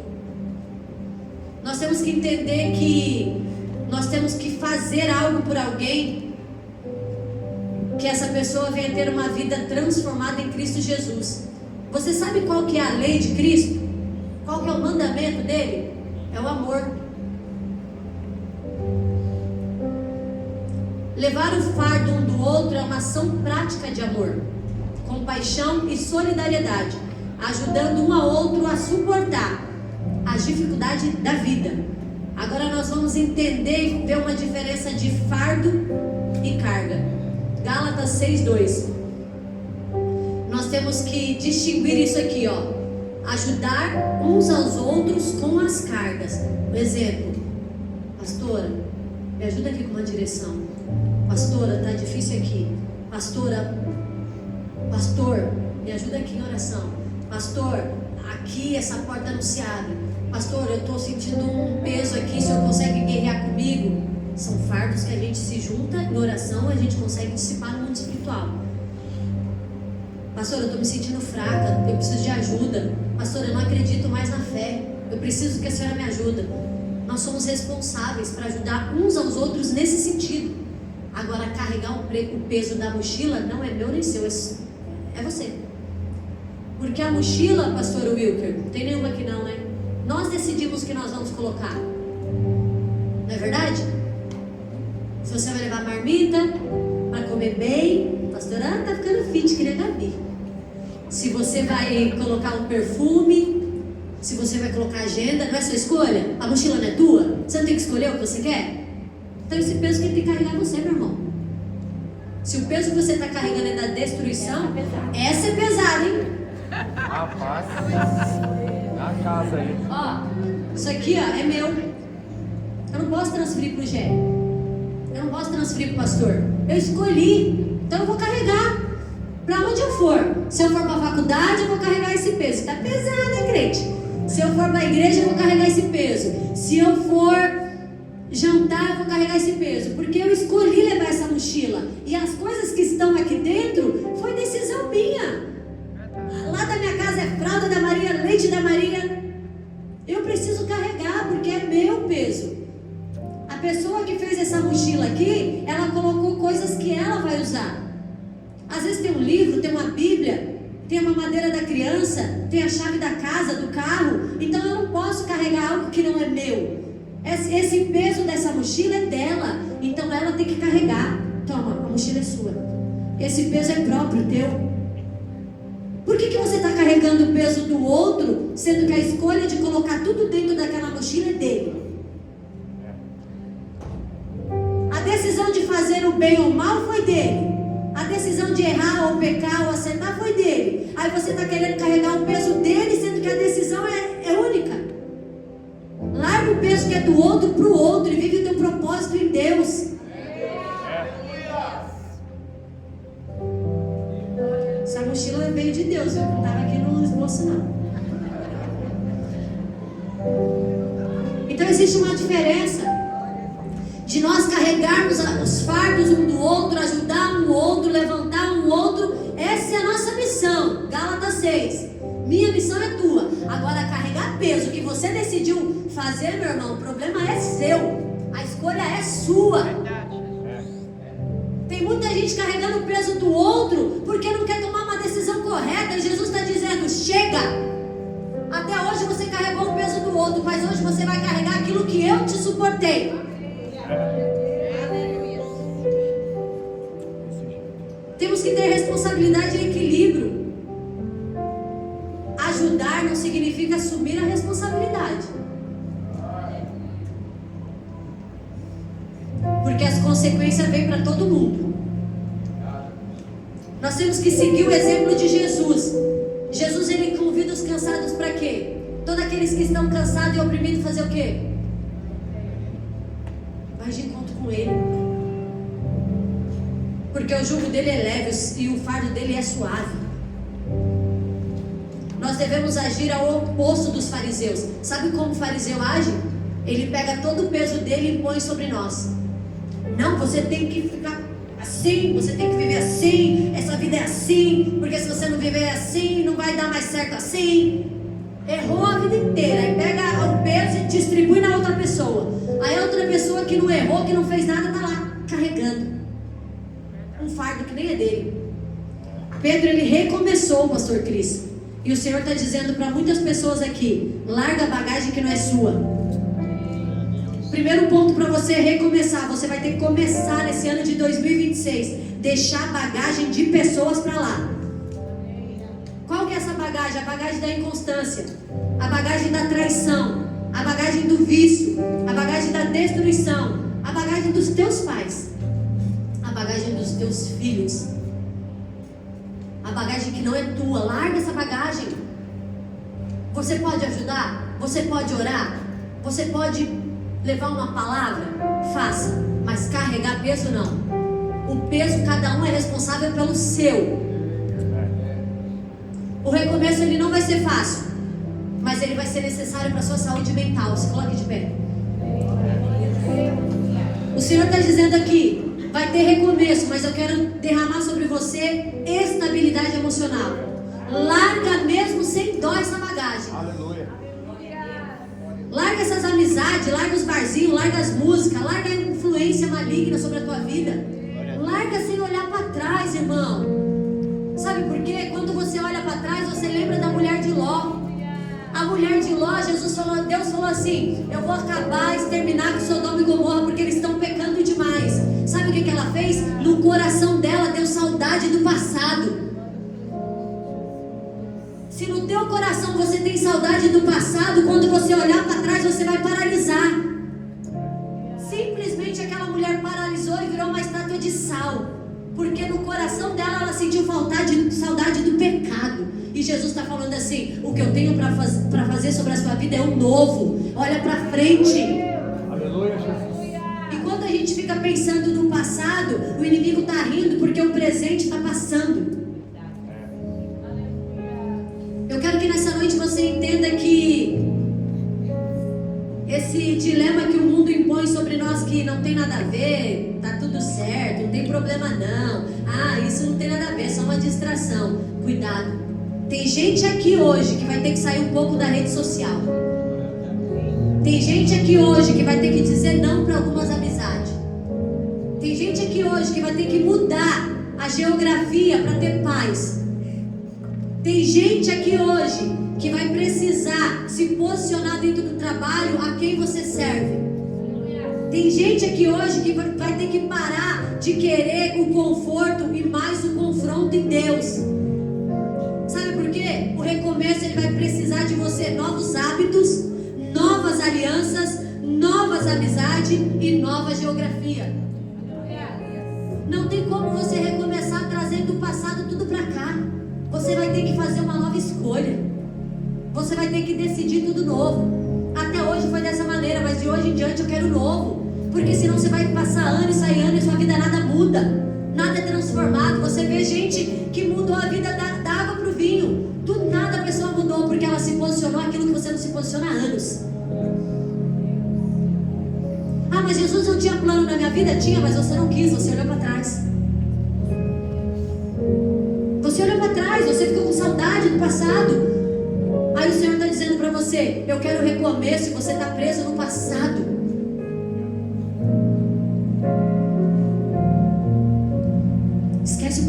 Nós temos que entender que nós temos que fazer algo por alguém, que essa pessoa venha ter uma vida transformada em Cristo Jesus. Você sabe qual que é a lei de Cristo? Qual que é o mandamento dele? É o amor. Levar o fardo um do outro é uma ação prática de amor, compaixão e solidariedade, ajudando um ao outro a suportar as dificuldades da vida. Agora nós vamos entender e ver uma diferença de fardo e carga. Gálatas 6:2. Nós temos que distinguir isso aqui, ó. Ajudar uns aos outros com as cargas. Um exemplo: pastora, me ajuda aqui com uma direção. Pastora, tá difícil aqui. Pastor, me ajuda aqui em oração. Pastor, aqui essa porta não se abre. Pastor, eu estou sentindo um peso aqui, o senhor consegue guerrear comigo? São fardos que a gente se junta em oração, a gente consegue dissipar no mundo espiritual. Pastor, eu estou me sentindo fraca, eu preciso de ajuda. Pastor, eu não acredito mais na fé, eu preciso que a senhora me ajude. Nós somos responsáveis para ajudar uns aos outros nesse sentido. Agora, carregar o peso da mochila não é meu nem seu, é você. Porque a mochila, pastor Wilker, não tem nenhuma aqui não, né? Nós decidimos que nós vamos colocar. Não é verdade? Se você vai levar marmita para comer bem, pastora, tá ficando fit, queria Gabi. Se você vai colocar um perfume, se você vai colocar agenda, não é sua escolha? A mochila não é tua? Você não tem que escolher o que você quer? Então esse peso quem tem que carregar é você, meu irmão. Se o peso que você está carregando é da destruição, essa é pesada, hein? Rapaz, na casa aí. Ó, isso aqui, ó, é meu. Eu não posso transferir pro Gé. Eu não posso transferir pro pastor. Eu escolhi, então eu vou carregar. Pra onde eu for. Se eu for pra faculdade, eu vou carregar esse peso. Tá pesado, hein, crente? Se eu for pra igreja, eu vou carregar esse peso. Se eu for jantar, eu vou carregar esse peso. Porque eu escolhi levar essa mochila. E as coisas que estão aqui dentro foi decisão minha. Lá da minha casa é fralda da Maria, leite da Maria. Eu preciso carregar porque é meu peso. A pessoa que fez essa mochila aqui, ela colocou coisas que ela vai usar. Às vezes tem um livro, tem uma Bíblia, tem uma madeira da criança, tem a chave da casa, do carro. Então eu não posso carregar algo que não é meu. Esse peso dessa mochila é dela. Então ela tem que carregar. Toma, a mochila é sua. Esse peso é próprio teu. Por que você está carregando o peso do outro, sendo que a escolha de colocar tudo dentro daquela mochila é dele? A decisão de fazer o bem ou mal foi dele. A decisão de errar ou pecar ou acertar foi dele. Aí você está querendo carregar o peso dele, sendo que a decisão é única. Larga o peso que é do outro para o outro e vive o teu propósito em Deus. Essa mochila veio de Deus, eu não estava aqui no esboço não. Então existe uma diferença de nós carregarmos os fardos um do outro, ajudar um outro, levantar um outro. Essa é a nossa missão. Gálatas 6. Minha missão é tua. Agora carregar peso que você decidiu fazer, meu irmão, o problema é seu. A escolha é sua. Tem Tem muita gente carregando o peso do outro porque não quer tomar uma decisão correta. E Jesus está dizendo: chega! Até hoje você carregou o peso do outro, mas hoje você vai carregar aquilo que eu te suportei. Temos que ter responsabilidade e equilíbrio. Ajudar não significa assumir a responsabilidade, porque as consequências vêm para todo mundo. Nós temos que seguir o exemplo de Jesus. Jesus, ele convida os cansados para quê? Todos aqueles que estão cansados e oprimidos, fazer o quê? Vai de encontro com ele, porque o jugo dele é leve e o fardo dele é suave. Nós devemos agir ao oposto dos fariseus. Sabe como o fariseu age? Ele pega todo o peso dele e põe sobre nós. Não, você tem que ficar assim, você tem que viver assim, essa vida é assim, porque se você não viver assim, não vai dar mais certo assim. Errou a vida inteira, aí pega o peso e distribui na outra pessoa. Aí a outra pessoa que não errou, que não fez nada, está lá carregando um fardo que nem é dele. Pedro, ele recomeçou, pastor Cris. E o Senhor está dizendo para muitas pessoas aqui: larga a bagagem que não é sua. Primeiro ponto para você recomeçar, você vai ter que começar nesse ano de 2026, deixar a bagagem de pessoas para lá. Qual que é essa bagagem? A bagagem da inconstância, a bagagem da traição, a bagagem do vício, a bagagem da destruição, a bagagem dos teus pais, a bagagem dos teus filhos, a bagagem que não é tua. Larga essa bagagem. Você pode ajudar? Você pode orar? Você pode levar uma palavra? Faça. Mas carregar peso não. O peso, cada um é responsável pelo seu. O recomeço, ele não vai ser fácil, mas ele vai ser necessário para a sua saúde mental. Se coloque de pé. O Senhor está dizendo aqui: vai ter recomeço, mas eu quero derramar sobre você estabilidade emocional. Larga mesmo sem dó essa bagagem. Aleluia. Larga essas amizades, larga os barzinhos, larga as músicas, larga a influência maligna sobre a tua vida. Larga sem olhar para trás, irmão. Sabe por quê? Quando você olha para trás, você lembra da mulher de Ló. A mulher de Ló, Deus falou assim: eu vou acabar, exterminar com Sodoma e Gomorra, porque eles estão pecando demais. Sabe o que ela fez? No coração dela deu saudade do passado. Se no teu coração você tem saudade do passado, quando você olhar para trás, você vai paralisar. Simplesmente aquela mulher paralisou e virou uma estátua de sal, porque no coração dela ela sentiu saudade do pecado. E Jesus está falando assim: o que eu tenho para fazer sobre a sua vida é o novo. Olha para frente. Aleluia, Jesus. E quando a gente fica pensando no passado, o inimigo está rindo porque o presente está passando. Eu quero que nessa noite você entenda que esse dilema que o mundo impõe sobre nós, que não tem nada a ver, tá tudo certo, não tem problema não, isso não tem nada a ver, é só uma distração. Cuidado. Tem gente aqui hoje que vai ter que sair um pouco da rede social. Tem gente aqui hoje que vai ter que dizer não para algumas amizades. Tem gente aqui hoje que vai ter que mudar a geografia para ter paz. Tem gente aqui hoje que vai precisar se posicionar dentro do trabalho a quem você serve. Tem gente aqui hoje que vai ter que parar de querer o conforto e mais o confronto em Deus. Sabe por quê? O recomeço, ele vai precisar de você novos hábitos, novas alianças, novas amizades e nova geografia. Não tem como você recomeçar trazendo o passado tudo para cá. Você vai ter que fazer uma nova escolha. Você vai ter que decidir tudo novo. Até hoje foi dessa maneira, mas de hoje em diante eu quero novo. Porque senão você vai passar ano e sair ano e sua vida nada muda. Nada é transformado. Você vê gente que mudou a vida da água para o vinho. Do nada a pessoa mudou porque ela se posicionou aquilo que você não se posiciona há anos. Mas Jesus não tinha plano na minha vida? Tinha, mas você não quis, você olhou para trás. Você olhou para trás, você ficou com saudade do passado. Aí o Senhor está dizendo para você: eu quero recomeço, e você está preso no passado.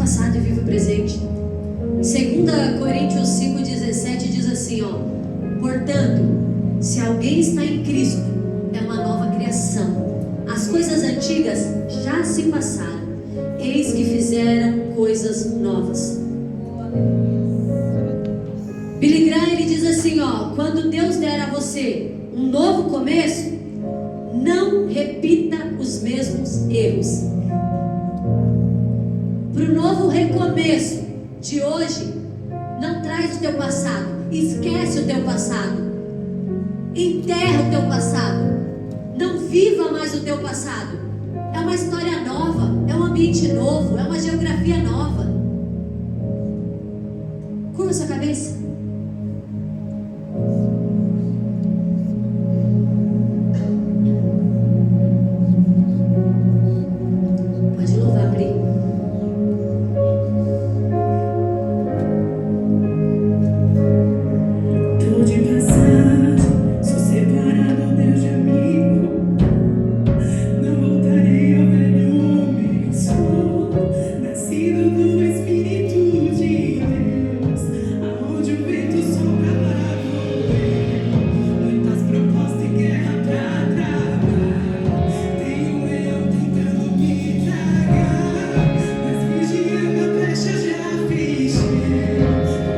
passado e vive o presente. 2 Coríntios 5,17 diz assim, ó: portanto, se alguém está em Cristo, é uma nova criação. As coisas antigas já se passaram, eis que fizeram coisas novas. Billy Graham, ele diz assim, ó: quando Deus der a você um novo começo, não repita os mesmos erros. Para o novo recomeço de hoje, não traz o teu passado, esquece o teu passado, enterra o teu passado, não viva mais o teu passado. É uma história nova, é um ambiente novo, é uma geografia nova. Curva sua cabeça. Pode louvar, Pri. Tô de passagem, sou separado, Deus de amigo. Não voltarei ao velho homem. Sou nascido do Espírito de Deus, aonde o vento sopra lá vou eu. Muitas propostas e guerra pra travar. Tem um leão tentando me tragar, mas vigiando a brecha já fechei.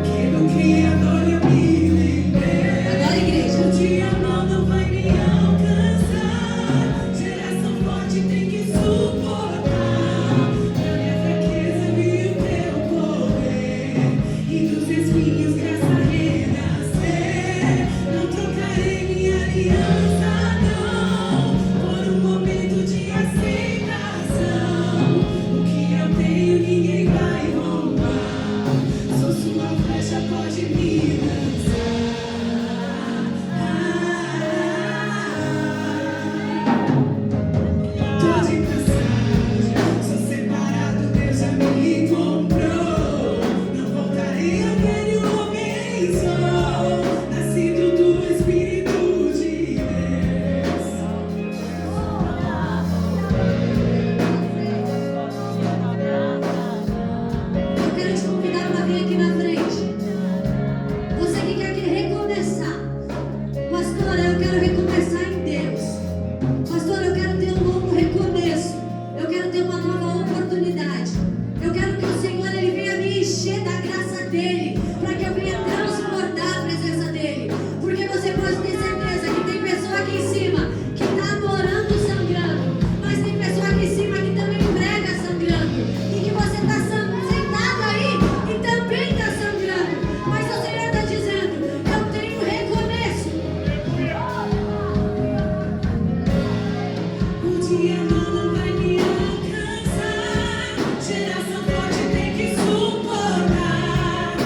Porque do Criador eu me lembrei. Agora, igreja. O dia mal não vai me alcançar. Geração forte tem que suportar. Na minha fraqueza vi o teu poder, e dos espinhos graça renascer. Não trocarei minha aliança, não, por um momento de aceitação. O que eu tenho ninguém vai roubar. Sou sua flecha, pode me lançar. Tô de passagem, sou separado, Deus já me comprou. Não voltarei ao velho homem, sou nascido do Espírito de Deus. Eu quero te convidar para vir aqui na frente. Você que quer recomeçar. Pastora, eu quero recomeçar em Deus. Pastora, eu quero ter um novo recomeço. Eu quero ter uma nova oportunidade. Eu quero que o Senhor, Ele venha me encher da graça dEle, para que eu venha transportar a presença dEle. Porque você pode ter certeza que tem pessoa aqui em cima que está adorando sangrando, mas tem pessoa aqui em cima que também prega sangrando, e que você está sentado aí e também está sangrando. Mas o Senhor está dizendo: eu tenho recomeço. O dia mal não vai me alcançar. Geração forte tem que suportar.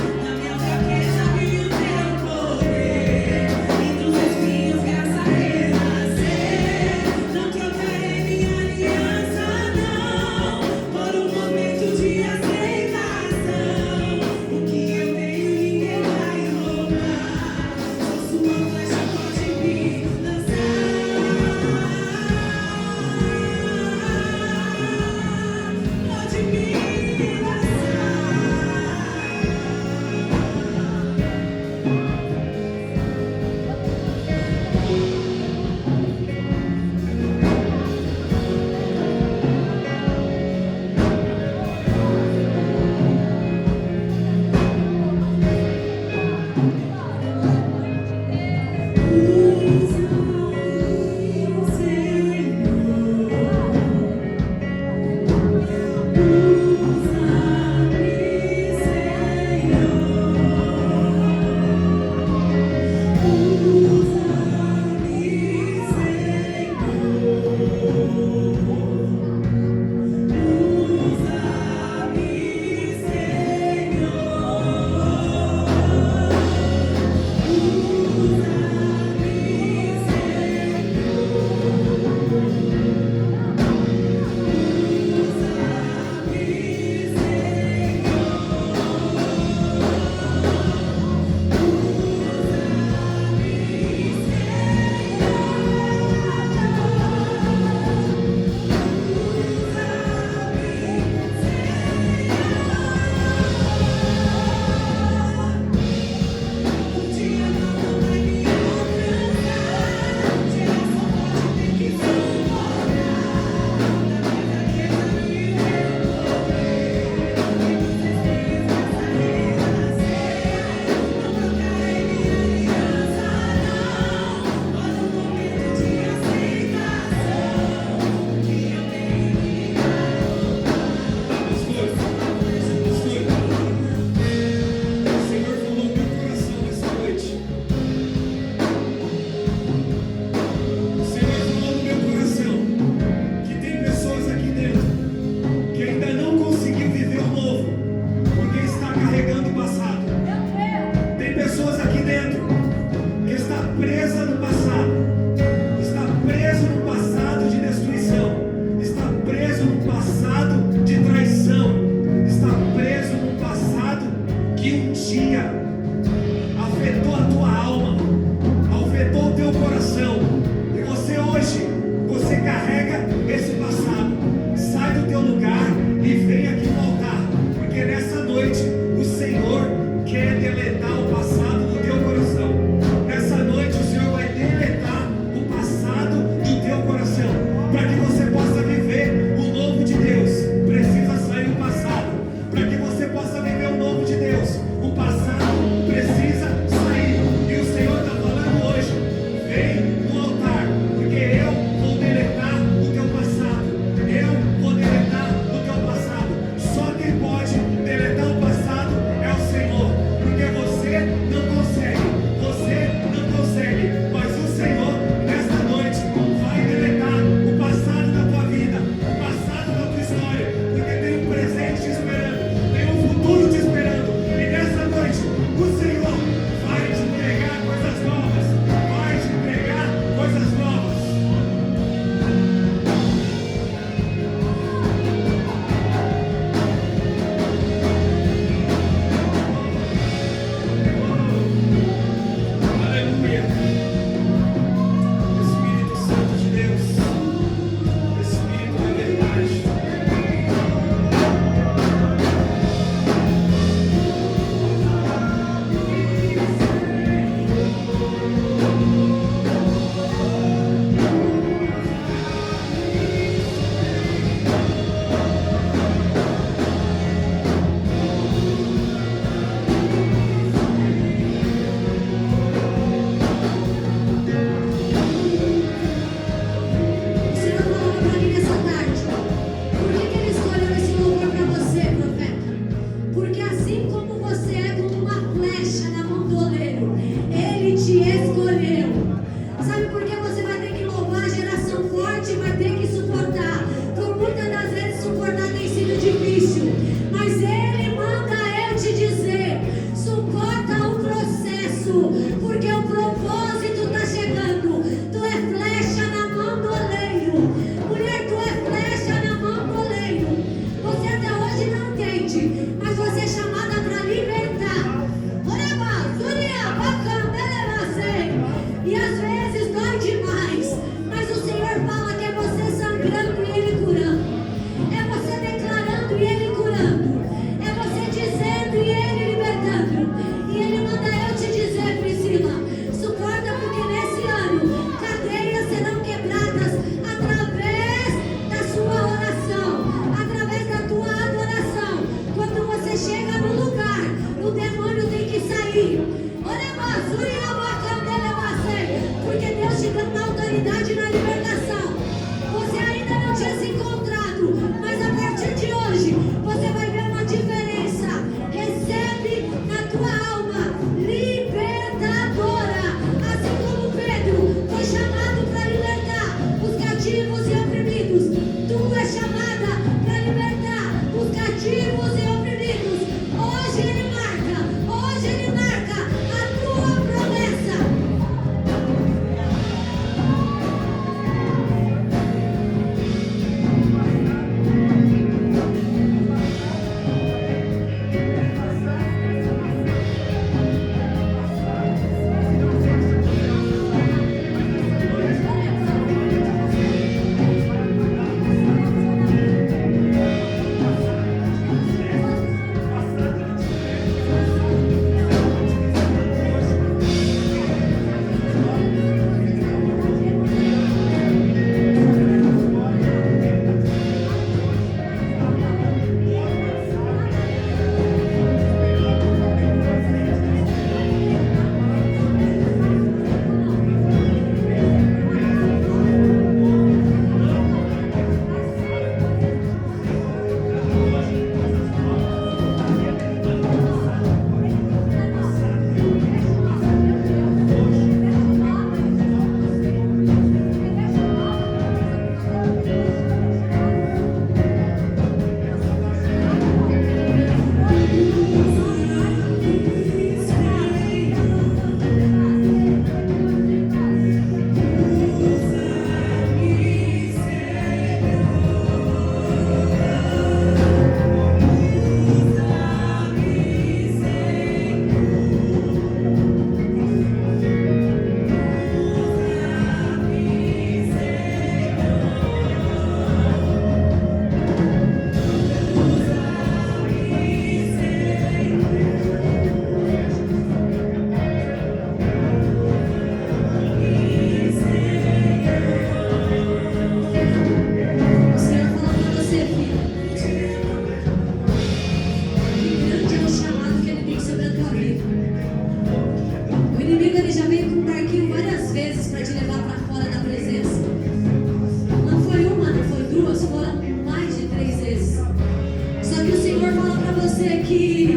você que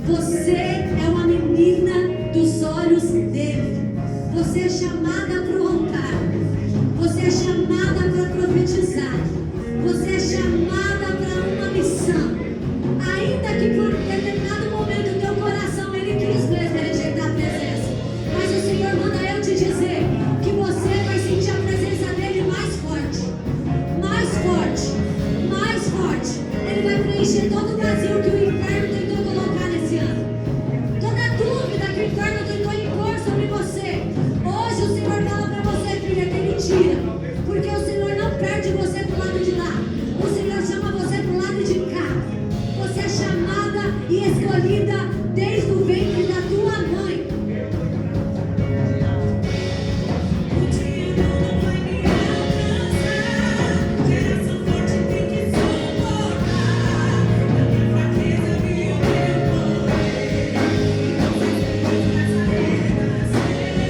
você é uma menina dos olhos dele. Você é chamada para o altar. Você é chamada para profetizar. Você é chamada para uma missão. Ainda que por determinado momento o teu coração ele quis mesmo rejeitar a presença, mas o Senhor manda eu te dizer que você vai sentir a presença dele mais forte, mais forte, mais forte. Ele vai preencher todo o vazio que o inferno tentou colocar nesse ano, toda a dúvida que o inferno tentou impor sobre você. Hoje o Senhor fala para você, filha, que ele tira, porque o Senhor não perde você pro lado de lá, o Senhor chama você pro lado de cá. Você é chamada e escolhida desde o ventre da tua mãe. O dia não vai me alcançar. Geração forte tem que suportar. Na minha fraqueza viu meu poder. Não vai ser renascer. Não trocarei minha aliança,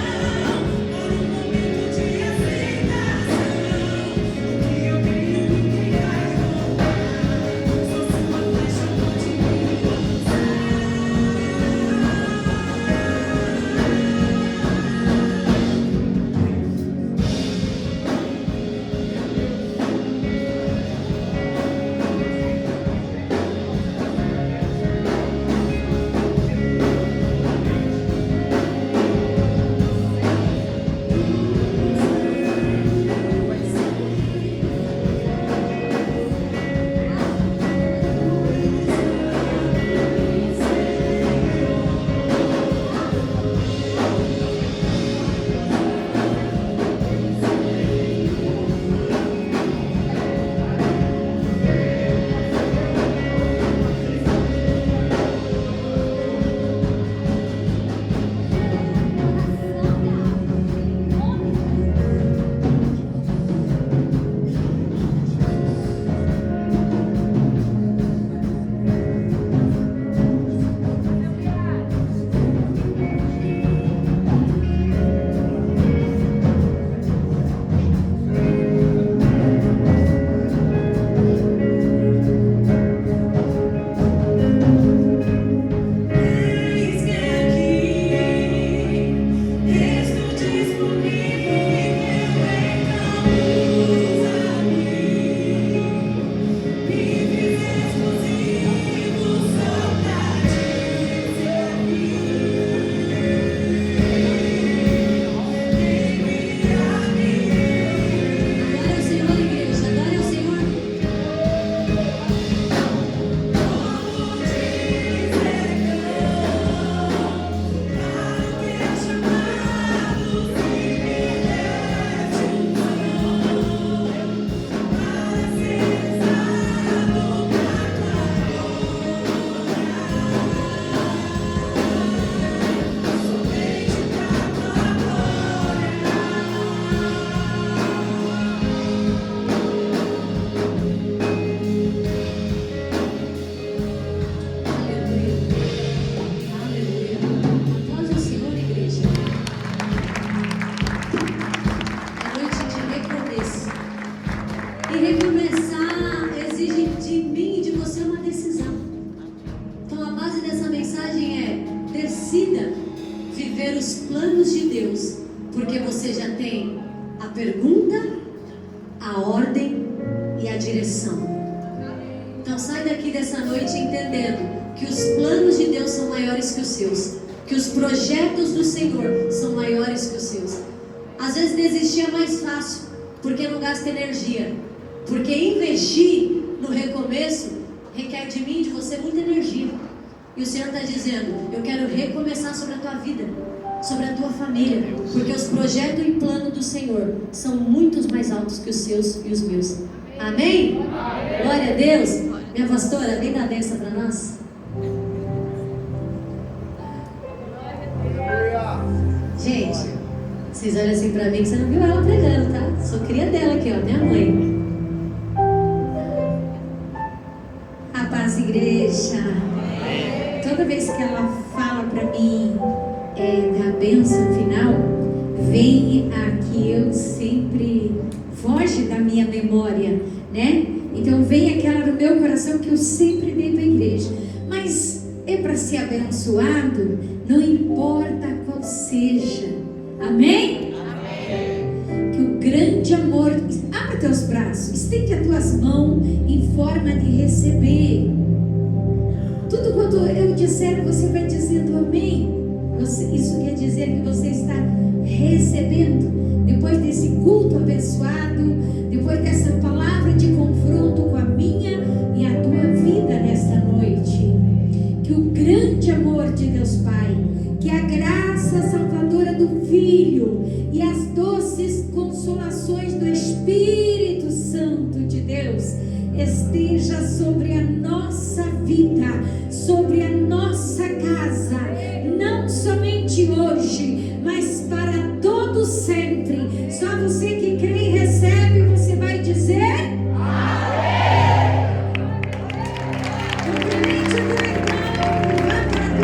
não. Por um momento de aceitação. O que eu creio ninguém vai roubar. Sou sua paixão, pode me usar. Eis que aqui estou disponível e meu a mim. Me fiz exclusivo só pra te servir. Envia-me. Adore ao Senhor, igreja, adore ao Senhor. Como dizer não para o que é chamado e me deste um dom para ser usado pra somente pra tua glória. Aleluia. Aleluia. Aplaude ao Senhor, igreja. É noite de recomeço. E recomeçar exige de mim e de você uma decisão. Então a base dessa mensagem é: decida viver os planos de Deus, porque você já tem a pergunta, a ordem e a direção. Então sai daqui dessa noite entendendo que os planos de Deus são maiores que os seus, que os projetos do Senhor são maiores que os seus. Às vezes desistir é mais fácil, porque não gasta energia, porque investir no recomeço requer de mim e de você muita energia. E o Senhor está dizendo: eu quero recomeçar sobre a tua vida, sobre a tua família, porque os projetos e plano do Senhor são muito mais altos que os seus e os meus. Amém? Glória a Deus. Minha pastora, vem dar benção para nós. Gente, vocês olham assim pra mim que você não viu ela pregando, tá? Sou cria dela aqui, ó, minha mãe. A paz, igreja. Toda vez que ela fala pra mim da bênção final, vem aqui, eu sempre foge da minha memória, né? Então vem aquela no meu coração que eu sempre dei para a igreja. Mas é para ser abençoado, não importa qual seja. Amém? Que o grande amor, abra teus braços, estende as tuas mãos em forma de receber. Tudo quanto eu disser, você vai dizendo amém. Isso quer dizer que você está recebendo. Depois desse culto abençoado, depois dessa palavra de confronto com a minha e a tua vida nesta noite, que o grande amor de Deus Pai, que a graça salvadora do Filho e as doces consolações do Espírito Santo de Deus esteja sobre a nossa vida, sobre a nossa casa, não somente hoje, mas para